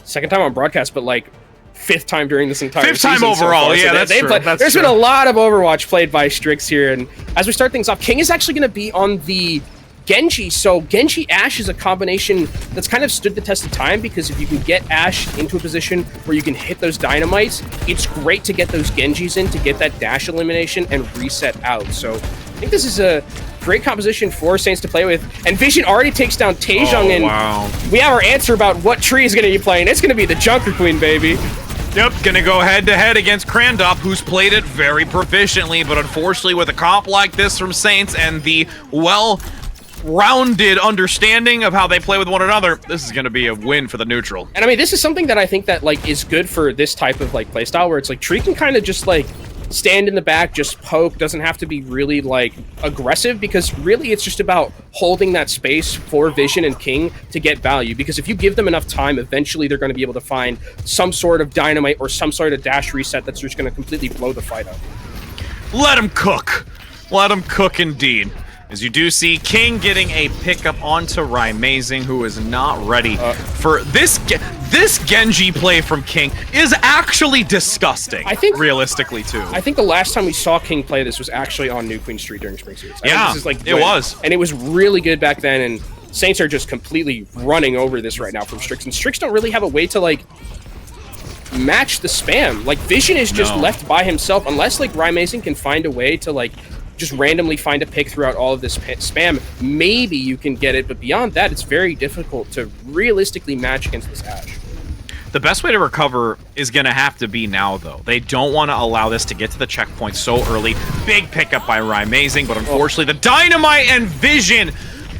Second time on broadcast, but like 5th time during this entire season. 5th time overall, so that's true. There's been a lot of Overwatch played by Strix here, and as we start things off, King is actually going to be on the Genji. So Genji Ashe is a combination that's kind of stood the test of time, because if you can get Ashe into a position where you can hit those dynamites, it's great to get those Genjis in to get that dash elimination and reset out. So I think this is a great composition for Saints to play with. And Vision already takes down Taejong, and we have our answer about what Tree is going to be playing. It's going to be the Junker Queen, baby. Yep, gonna go head-to-head against Crandop, who's played it very proficiently, but unfortunately with a comp like this from Saints and the well-rounded understanding of how they play with one another, this is gonna be a win for the neutral. And I mean, this is something that I think that like is good for this type of like playstyle, where it's like Tree can kind of just like stand in the back, just poke, doesn't have to be really like aggressive, because really it's just about holding that space for Vision and King to get value, because if you give them enough time, eventually they're going to be able to find some sort of dynamite or some sort of dash reset that's just going to completely blow the fight up. Let him cook. Let him cook indeed. As you do see King getting a pickup onto Raimazing, who is not ready for this. This Genji play from King is actually disgusting. I think, realistically, too. I think the last time we saw King play this was actually on New Queen Street during Spring Series. This is like it was. And it was really good back then, and Saints are just completely running over this right now from Strix. And Strix don't really have a way to, like, match the spam. Like, Vision is just left by himself, unless, like, Raimazing can find a way to, like, just randomly find a pick throughout all of this spam, maybe you can get it. But beyond that, it's very difficult to realistically match against this Ashe. The best way to recover is going to have to be now, though. They don't want to allow this to get to the checkpoint so early. Big pickup by Rymazing, but unfortunately the Dynamite and Vision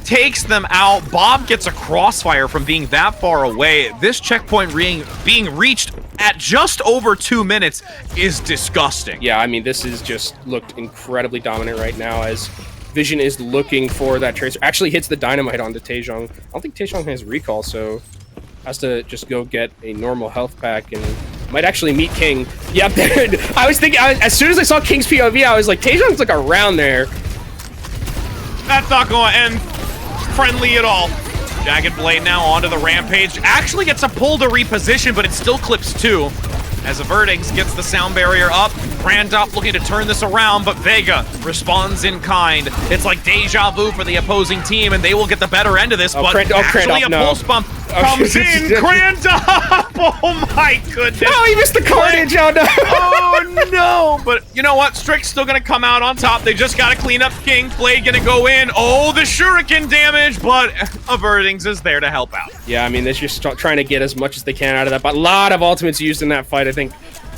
takes them out. Bob gets a crossfire from being that far away. This checkpoint being reached at just over 2 minutes is disgusting. Yeah, I mean, this is just looked incredibly dominant right now as Vision is looking for that tracer. Actually hits the Dynamite onto Taejong. I don't think Taejong has recall, so has to just go get a normal health pack and might actually meet King. Yep, I was thinking, as soon as I saw King's POV, I was like, Taejong's like around there. That's not going to end friendly at all. Jagged Blade now onto the Rampage. Actually gets a pull to reposition, but it still clips 2. As Averdings gets the sound barrier up. Grandop looking to turn this around, but Vega responds in kind. It's like deja vu for the opposing team, and they will get the better end of this, but actually a pulse bump comes in. Grandop! Oh my goodness! Oh, he missed the carnage! Oh no! Oh no! But you know what? Strix still gonna come out on top. They just gotta clean up King. Blade gonna go in. Oh, the shuriken damage, but Averdings is there to help out. Yeah, I mean, they're just trying to get as much as they can out of that, but a lot of ultimates used in that fight, I think.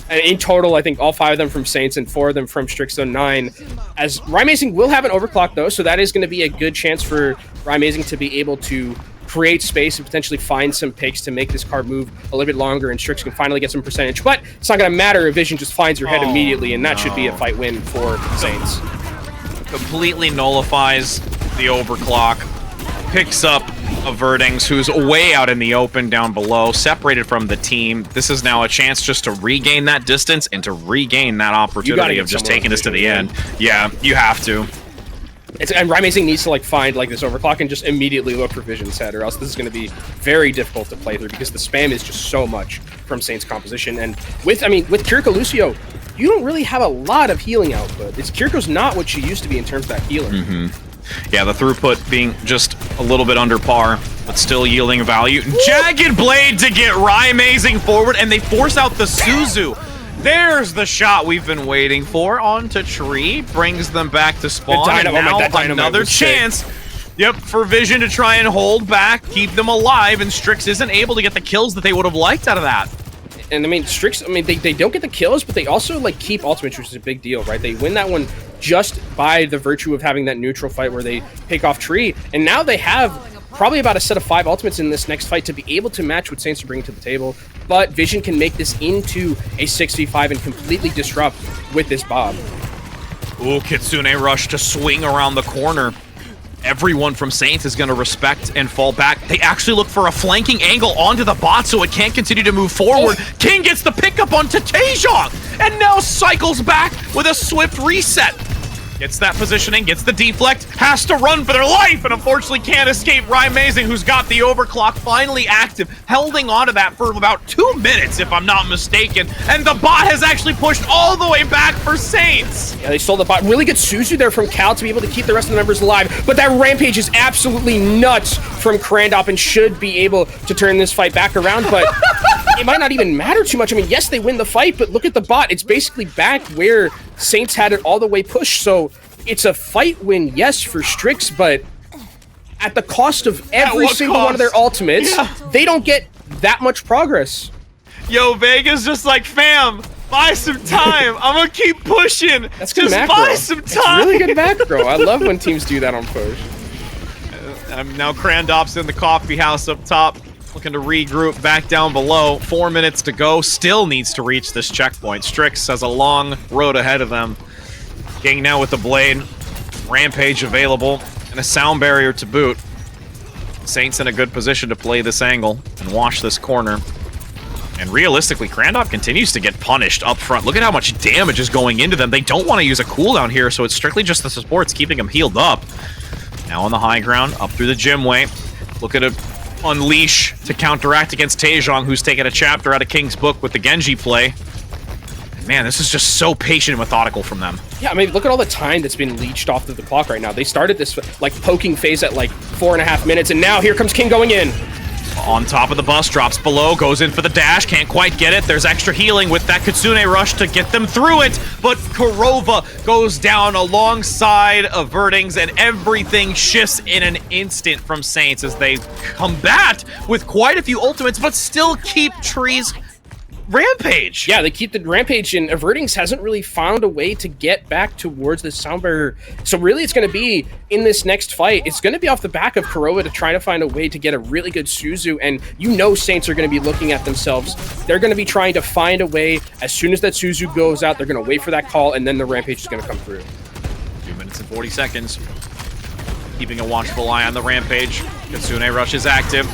In total, I think all 5 of them from Saints and 4 of them from Strix, so 9. As Rymazing will have an overclock, though, so that is going to be a good chance for Rymazing to be able to create space and potentially find some picks to make this card move a little bit longer, and Strix can finally get some percentage. But it's not going to matter if Vision just finds your head immediately, and that should be a fight win for Saints. Completely nullifies the overclock. Picks up Averdings, who's way out in the open down below, separated from the team. This is now a chance just to regain that distance and to regain that opportunity of just taking this to the end. Yeah, you have to. And Rymazing needs to find this overclock and just immediately look for Vision's head, or else this is going to be very difficult to play through because the spam is just so much from Saints composition. And with Kiriko Lucio, you don't really have a lot of healing output. Kiriko's not what she used to be in terms of that healer. Yeah, the throughput being just a little bit under par, but still yielding value. Jagged Blade to get Rymazing forward, and they force out the Suzu. There's the shot we've been waiting for. Onto Tree, brings them back to spawn, and now another chance. Yep, for Vision to try and hold back, keep them alive, and Strix isn't able to get the kills that they would have liked out of that. And I mean, Strix, they don't get the kills, but they also keep ultimates, which is a big deal, right? They win that one just by the virtue of having that neutral fight where they pick off Tree, and now they have probably about a set of 5 ultimates in this next fight to be able to match what Saints are bringing to the table. But Vision can make this into a 6v5 and completely disrupt with this Bob. Ooh, Kitsune rush to swing around the corner. Everyone from Saints is going to respect and fall back. They actually look for a flanking angle onto the bot so it can't continue to move forward. King gets the pickup onto Taejong and now cycles back with a swift reset. Gets that positioning, gets the deflect, has to run for their life, and unfortunately can't escape Rymazing, who's got the overclock finally active, holding onto that for about 2 minutes, if I'm not mistaken, and the bot has actually pushed all the way back for Saints. Yeah, they stole the bot. Really good Suzu there from Cal to be able to keep the rest of the members alive, but that Rampage is absolutely nuts from Krandop and should be able to turn this fight back around, but it might not even matter too much. I mean, yes, they win the fight, but look at the bot. It's basically back where Saints had it all the way pushed, so it's a fight win, yes, for Strix, but at the cost of every single one of their ultimates, they don't get that much progress. Yo, Vega's just like, fam, buy some time. I'm gonna keep pushing. That's good just macro. Buy some time. It's really good macro. I love when teams do that on push. Now Krandop's in the coffee house up top, looking to regroup back down below. 4 minutes to go. Still needs to reach this checkpoint. Strix has a long road ahead of them. King now with the blade. Rampage available. And a sound barrier to boot. Saints in a good position to play this angle and watch this corner. And realistically, Krandop continues to get punished up front. Look at how much damage is going into them. They don't want to use a cooldown here, so it's strictly just the supports keeping them healed up. Now on the high ground, up through the gym way. Look at a unleash to counteract against Taejong, who's taken a chapter out of King's book with the Genji play. Man, this is just so patient and methodical from them. Yeah, I mean, look at all the time that's been leached off of the clock right now. They started this, poking phase at, 4.5 minutes, and now here comes King going in. On top of the bus, drops below, goes in for the dash, can't quite get it. There's extra healing with that Kitsune rush to get them through it, but Kurova goes down alongside of Verdings, and everything shifts in an instant from Saints as they combat with quite a few ultimates, but still keep Tree's Rampage. Yeah, they keep the Rampage, and Verdings hasn't really found a way to get back towards the sound barrier. So really it's going to be, in this next fight, it's going to be off the back of Kurova to try to find a way to get a really good Suzu, and you know Saints are going to be looking at themselves. They're going to be trying to find a way. As soon as that Suzu goes out, they're going to wait for that call, and then the Rampage is going to come through. 2 minutes and 40 seconds. Keeping a watchful eye on the Rampage. Kitsune rush is active.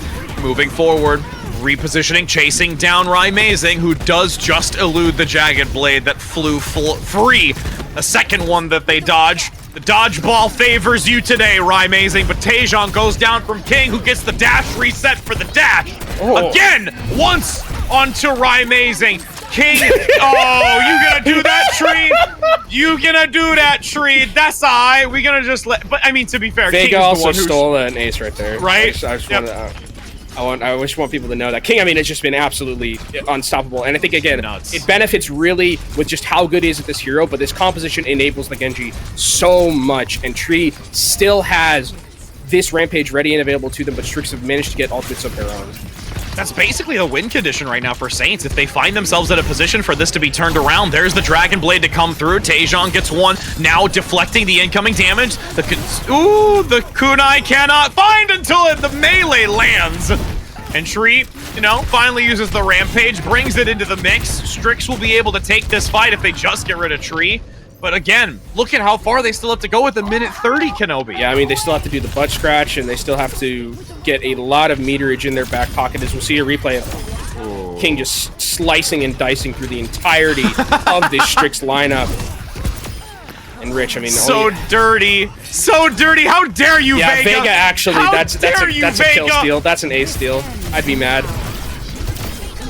Moving forward. Repositioning, chasing down Raimazing, who does just elude the Jagged Blade that flew free. A second one that they dodge. The dodgeball favors you today, Raimazing, but Taejon goes down from King, who gets the dash reset for the dash. Oh. Again, once onto Raimazing. King, oh, you gonna do that, Tree? You gonna do that, Tree? That's alright. We gonna just let, but I mean, to be fair, Vega King is also the one who stole an ace right there. Right? I just want people to know that King, I mean, it's just been absolutely unstoppable. And I think, again, Nuts. It benefits really with just how good he is at this hero, but this composition enables the Genji so much. And Tree still has this Rampage ready and available to them, but Strix have managed to get ultimates of their own. That's basically the win condition right now for Saints. If they find themselves in a position for this to be turned around, there's the Dragon Blade to come through. Taejon gets one, now deflecting the incoming damage. The kunai cannot find until the melee lands. And Tree, you know, finally uses the Rampage, brings it into the mix. Strix will be able to take this fight if they just get rid of Tree. But again, look at how far they still have to go with a minute 30, Kenobi. Yeah, I mean, they still have to do the butt scratch, and they still have to get a lot of meterage in their back pocket, as we'll see a replay of King just slicing and dicing through the entirety of this Strix lineup. And Rich, I mean, dirty, so dirty. How dare you, yeah, Vega? Vega actually, that's a kill steal. That's an ace steal. I'd be mad.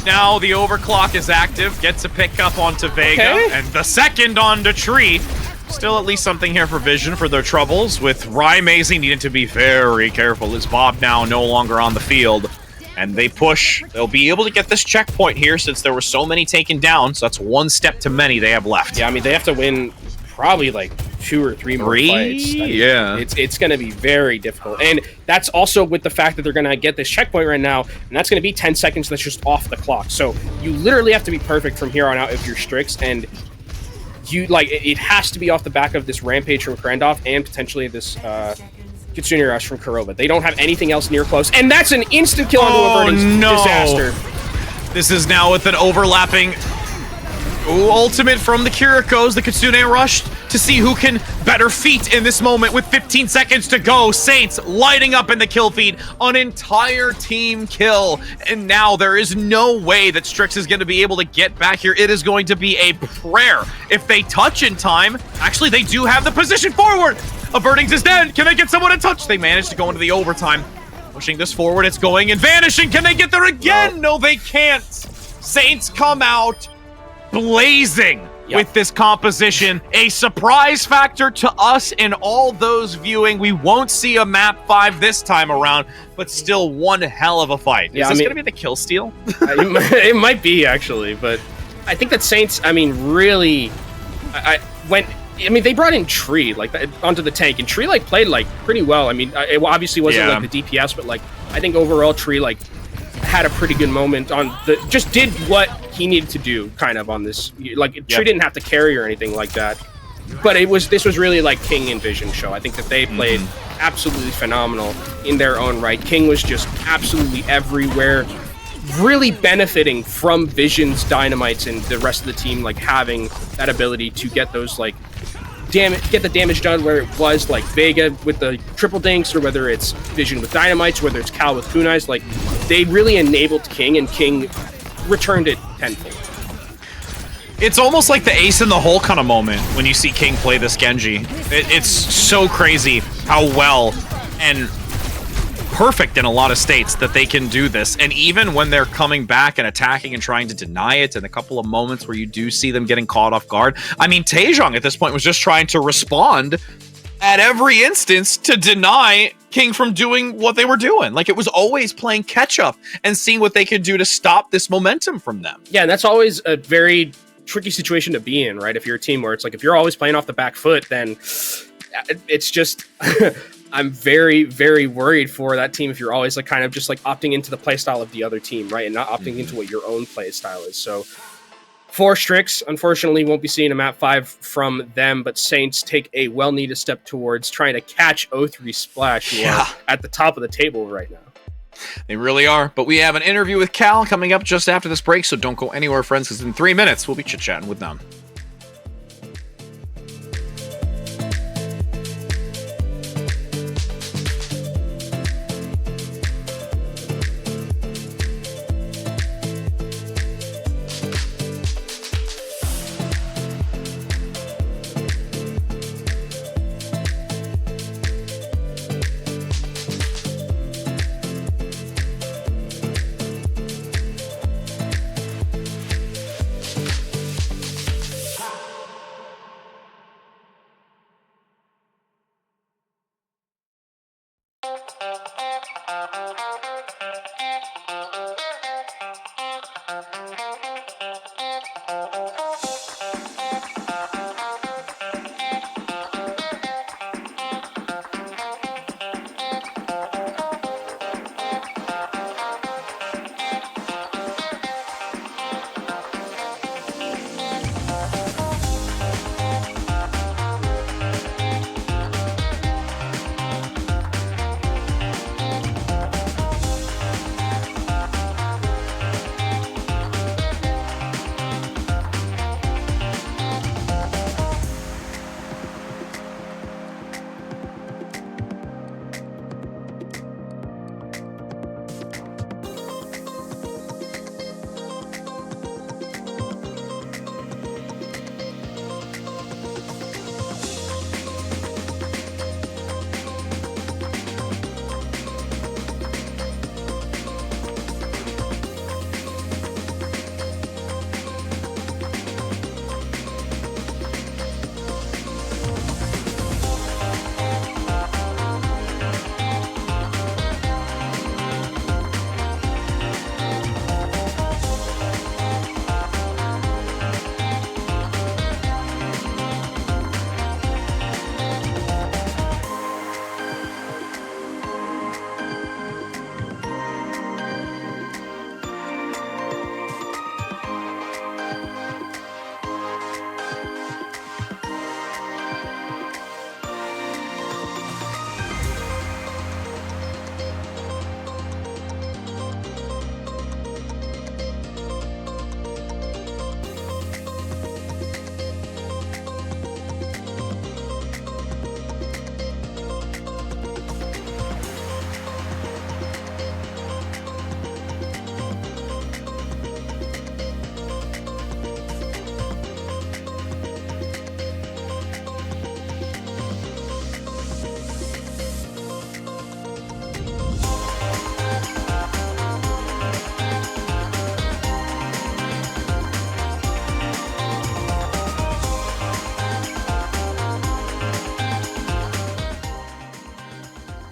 Now the overclock is active, gets a pick up onto Vega, and the second onto Tree. Still at least something here for Vision for their troubles, with Raimazing needing to be very careful as Bob now no longer on the field. And they push. They'll be able to get this checkpoint here since there were so many taken down, so that's one step to many they have left. Yeah, I mean, they have to win probably like 2 or 3 more fights. I mean, yeah. It's going to be very difficult. And that's also with the fact that they're going to get this checkpoint right now, and that's going to be 10 seconds that's just off the clock. So you literally have to be perfect from here on out if you're Strix, and you like it has to be off the back of this Rampage from Krendov and potentially this Kitsune Rush from Kurova. They don't have anything else near close, and that's an instant kill onto a Verdings disaster. This is now with an overlapping ultimate from the Kirikos, the Kitsune Rush, to see who can better feat in this moment with 15 seconds to go. Saints lighting up in the kill feed, an entire team kill, and now there is no way that Strix is going to be able to get back here. It is going to be a prayer. If they touch in time, actually they do have the position forward. Verdings is dead. Can they get someone to touch? They managed to go into the overtime. Pushing this forward, it's going and vanishing. Can they get there again? No, they can't. Saints come out blazing with this composition. A surprise factor to us and all those viewing. We won't see a map 5 this time around, but still one hell of a fight. Is this going to be the kill steal? It might be, actually, but I think that Saints, I mean, really, they brought in Tree, like, onto the tank, and Tree, like, played, like, pretty well. I mean, it obviously wasn't, like, the DPS, but, like, I think overall Tree, like, had a pretty good moment on just did what he needed to do kind of on this, like Tree didn't have to carry or anything like that, but this was really like King and Vision show. I think that they played absolutely phenomenal in their own right. King was just absolutely everywhere, really benefiting from Vision's dynamites and the rest of the team like having that ability to get those like get the damage done, where it was like Vega with the triple dinks, or whether it's Vision with dynamites, whether it's Cal with kunais. Like, they really enabled King, and King returned it tenfold. It's almost like the ace in the hole kind of moment when you see King play this Genji. It's so crazy how well and perfect in a lot of states that they can do this. And even when they're coming back and attacking and trying to deny it, and a couple of moments where you do see them getting caught off guard. I mean, Taejong at this point was just trying to respond at every instance to deny King from doing what they were doing. Like, it was always playing catch up and seeing what they could do to stop this momentum from them. Yeah, and that's always a very tricky situation to be in, right? If you're a team where it's like, if you're always playing off the back foot, then it's just I'm very, very worried for that team if you're always like kind of just like opting into the play style of the other team, right? And not opting into what your own play style is. So for Strix, unfortunately, won't be seeing a map 5 from them, but Saints take a well-needed step towards trying to catch O3 Splash, who are at the top of the table right now. They really are. But we have an interview with Cal coming up just after this break, so don't go anywhere, friends, because in 3 minutes, we'll be chit-chatting with them.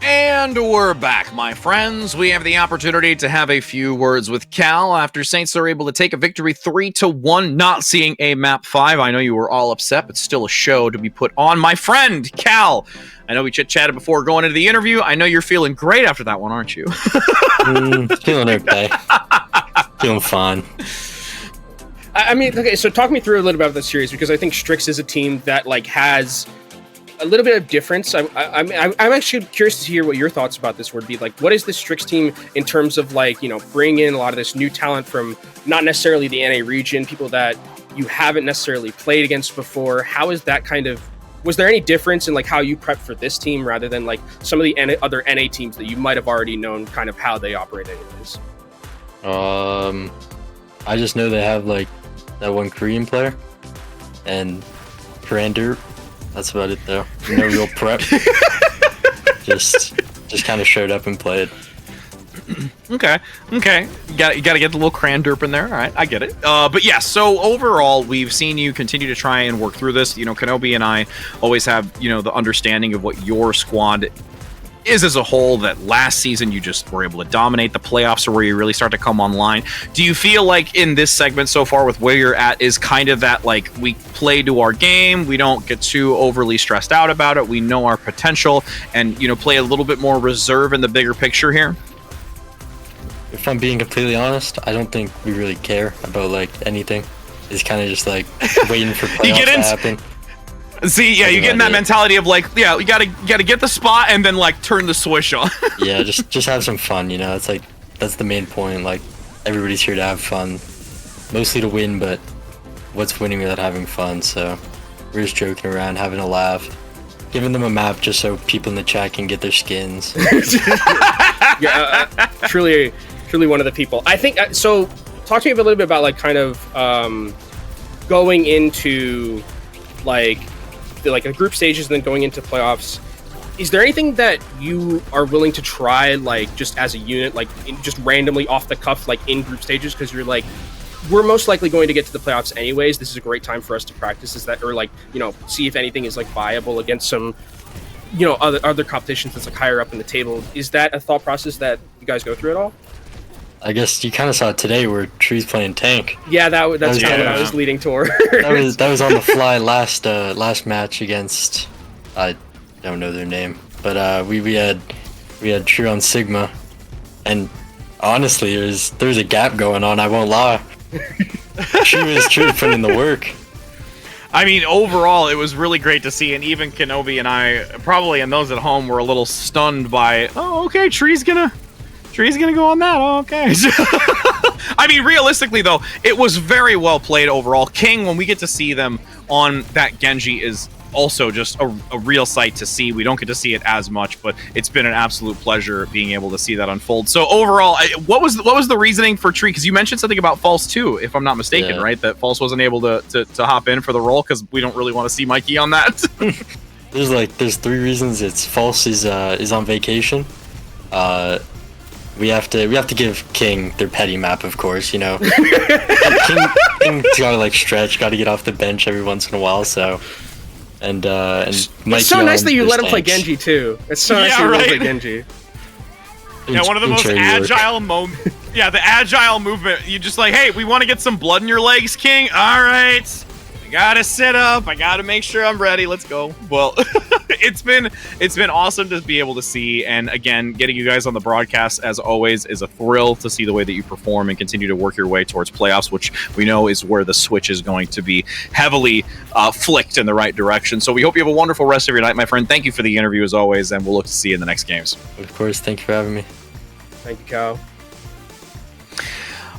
And we're back, my friends. We have the opportunity to have a few words with Cal after Saints are able to take a victory 3-1, not seeing a map 5. I know you were all upset, but still a show to be put on. My friend, Cal, I know we chit-chatted before going into the interview. I know you're feeling great after that one, aren't you? Feeling okay. Feeling fine. I mean, okay, so talk me through a little bit about this series, because I think Strix is a team that like has a little bit of difference. I'm actually curious to hear what your thoughts about this would be. Like, what is the Strix team in terms of like, you know, bringing in a lot of this new talent from not necessarily the NA region, people that you haven't necessarily played against before? How is that kind of, was there any difference in like how you prep for this team rather than like some of the other NA teams that you might have already known kind of how they operate anyways? I just know they have like that one Korean player and Commander. That's about it though. No real prep. just kind of showed up and played. Okay. You got to get the little cran derp in there. All right, I get it. But yeah, so overall, we've seen you continue to try and work through this. You know, Kenobi and I always have, you know, the understanding of what your squad is as a whole, that last season you just were able to dominate. The playoffs are where you really start to come online. Do you feel like in this segment so far with where you're at is kind of that, like, we play to our game, we don't get too overly stressed out about it, we know our potential, and, you know, play a little bit more reserve in the bigger picture here? If I'm being completely honest, I don't think we really care about like anything. It's kind of just like waiting for playoffs to happen. See, yeah, you get in that mentality of like, yeah, you gotta get the spot and then like turn the switch on. Yeah, just have some fun, you know. It's like that's the main point. Like everybody's here to have fun, mostly to win, but what's winning without having fun? So we're just joking around, having a laugh, giving them a map just so people in the chat can get their skins. Yeah, truly one of the people. I think so. Talk to me a little bit about like kind of going into like the group stages and then going into playoffs. Is there anything that you are willing to try, like just as a unit, like just randomly off the cuff, like in group stages, because you're like, we're most likely going to get to the playoffs anyways. This is a great time for us to practice. Is that, or like, you know, see if anything is like viable against some, you know, other competitions that's like higher up in the table. Is that a thought process that you guys go through at all? I guess you kind of saw it today where Tree's playing tank. Yeah, that's kind of what I was leading toward. that was on the fly last match against, I don't know their name, but we had True on Sigma, and honestly there was a gap going on. I won't lie. True putting in the work. I mean, overall, it was really great to see, and even Kenobi and I, probably, and those at home, were a little stunned by, oh, okay, Tree's gonna go on that. Oh, okay. I mean, realistically, though, it was very well played overall. King, when we get to see them on that Genji, is also just a real sight to see. We don't get to see it as much, but it's been an absolute pleasure being able to see that unfold. So overall, what was the reasoning for Tree? Because you mentioned something about False too, if I'm not mistaken, right? That False wasn't able to hop in for the role because we don't really want to see Mikey on that. There's three reasons. It's False is on vacation. We have to give King their petty map, of course, you know. King's gotta like stretch, gotta get off the bench every once in a while, so and Mikey. It's so nice that you let him play Genji too. It's so nice that you let him play Genji. Yeah, one of the most agile yeah, the agile movement. You just like, hey, we want to get some blood in your legs, King. All right. Gotta sit up. I gotta make sure I'm ready. Let's go. Well, it's been awesome to be able to see, and again, getting you guys on the broadcast as always is a thrill to see the way that you perform and continue to work your way towards playoffs, which we know is where the switch is going to be heavily flicked in the right direction. So we hope you have a wonderful rest of your night, my friend. Thank you for the interview as always, and we'll look to see you in the next games. Of course. Thank you for having me. Thank you, Kyle.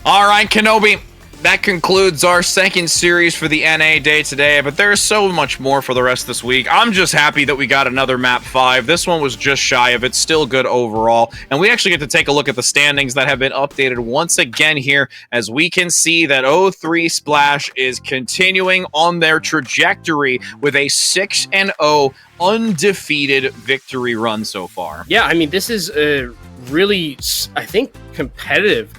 All right, Kenobi. That concludes our second series for the NA day today, but there's so much more for the rest of this week. I'm just happy that we got another map 5. This one was just shy of it, still good overall. And we actually get to take a look at the standings that have been updated once again here, as we can see that 0-3 Splash is continuing on their trajectory with a 6-0 undefeated victory run so far. Yeah, I mean, this is a really, I think, competitive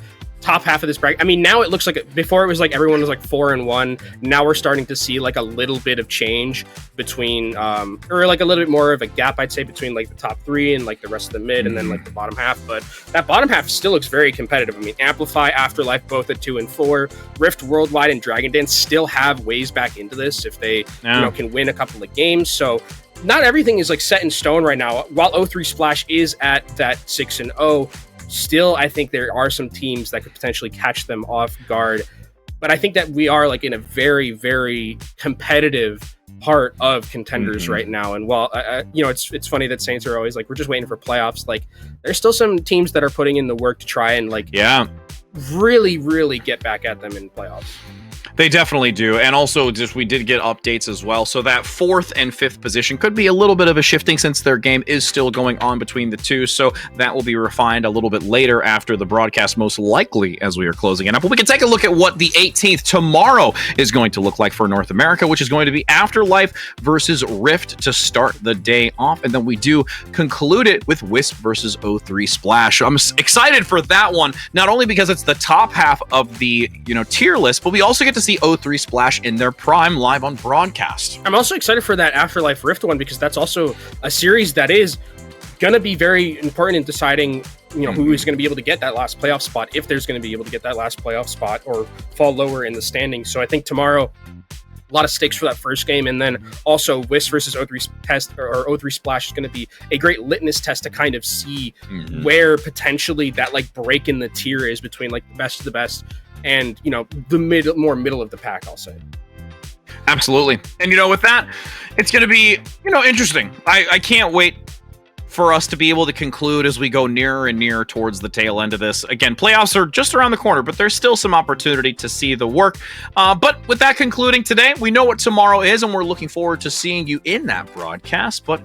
top half of this bracket. I mean, now it looks like, before it was like everyone was like 4-1. Now we're starting to see like a little bit of change between, or like a little bit more of a gap, I'd say, between like the top 3 and like the rest of the mid and then like the bottom half. But that bottom half still looks very competitive. I mean, Amplify, Afterlife, both at 2 and 4. Rift Worldwide and Dragon Dance still have ways back into this if they, you know, can win a couple of games. So not everything is like set in stone right now. While 0-3 Splash is at that 6-0, still, I think there are some teams that could potentially catch them off guard. But I think that we are like in a very, very competitive part of Contenders right now. And while, you know, it's funny that Saints are always like, we're just waiting for playoffs. Like, there's still some teams that are putting in the work to try and like, really, really get back at them in playoffs. They definitely do. And also, just we did get updates as well. So that 4th and 5th position could be a little bit of a shifting since their game is still going on between the two. So that will be refined a little bit later after the broadcast, most likely as we are closing it up. But we can take a look at what the 18th tomorrow is going to look like for North America, which is going to be Afterlife versus Rift to start the day off. And then we do conclude it with Wisp versus O3 Splash. I'm excited for that one, not only because it's the top half of the tier list, but we also get to see O3 Splash in their prime live on broadcast. I'm also excited for that Afterlife Rift one because that's also a series that is going to be very important in deciding who is going to be able to get that last playoff spot, if there's going to be able to get that last playoff spot or fall lower in the standings. So I think tomorrow, a lot of stakes for that first game, and then also Wisp versus O3 test or O3 Splash is going to be a great litmus test to kind of see where potentially that break in the tier is between the best of the best and the more middle of the pack, I'll say. Absolutely. And with that, it's going to be interesting. I can't wait for us to be able to conclude as we go nearer and nearer towards the tail end of this. Again, playoffs are just around the corner, but there's still some opportunity to see the work. But with that concluding today, we know what tomorrow is, and we're looking forward to seeing you in that broadcast. But,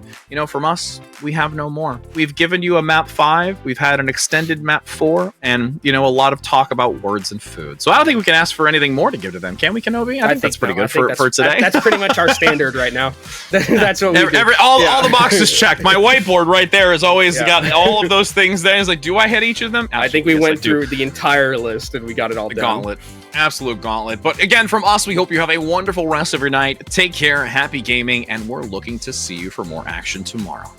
from us, we have no more. We've given you a map 5. We've had an extended map 4, and, a lot of talk about words and food. So I don't think we can ask for anything more to give to them. Can we, Kenobi? I think that's pretty good for today. That's pretty much our standard right now. That's what we do. All the boxes checked. My whiteboard right there has always got all of those things there. It's like, do I hit each of them? Absolutely. I think we went through the entire list and we got it all done. Gauntlet. Absolute gauntlet. But again, from us, we hope you have a wonderful rest of your night. Take care, happy gaming, and we're looking to see you for more action tomorrow.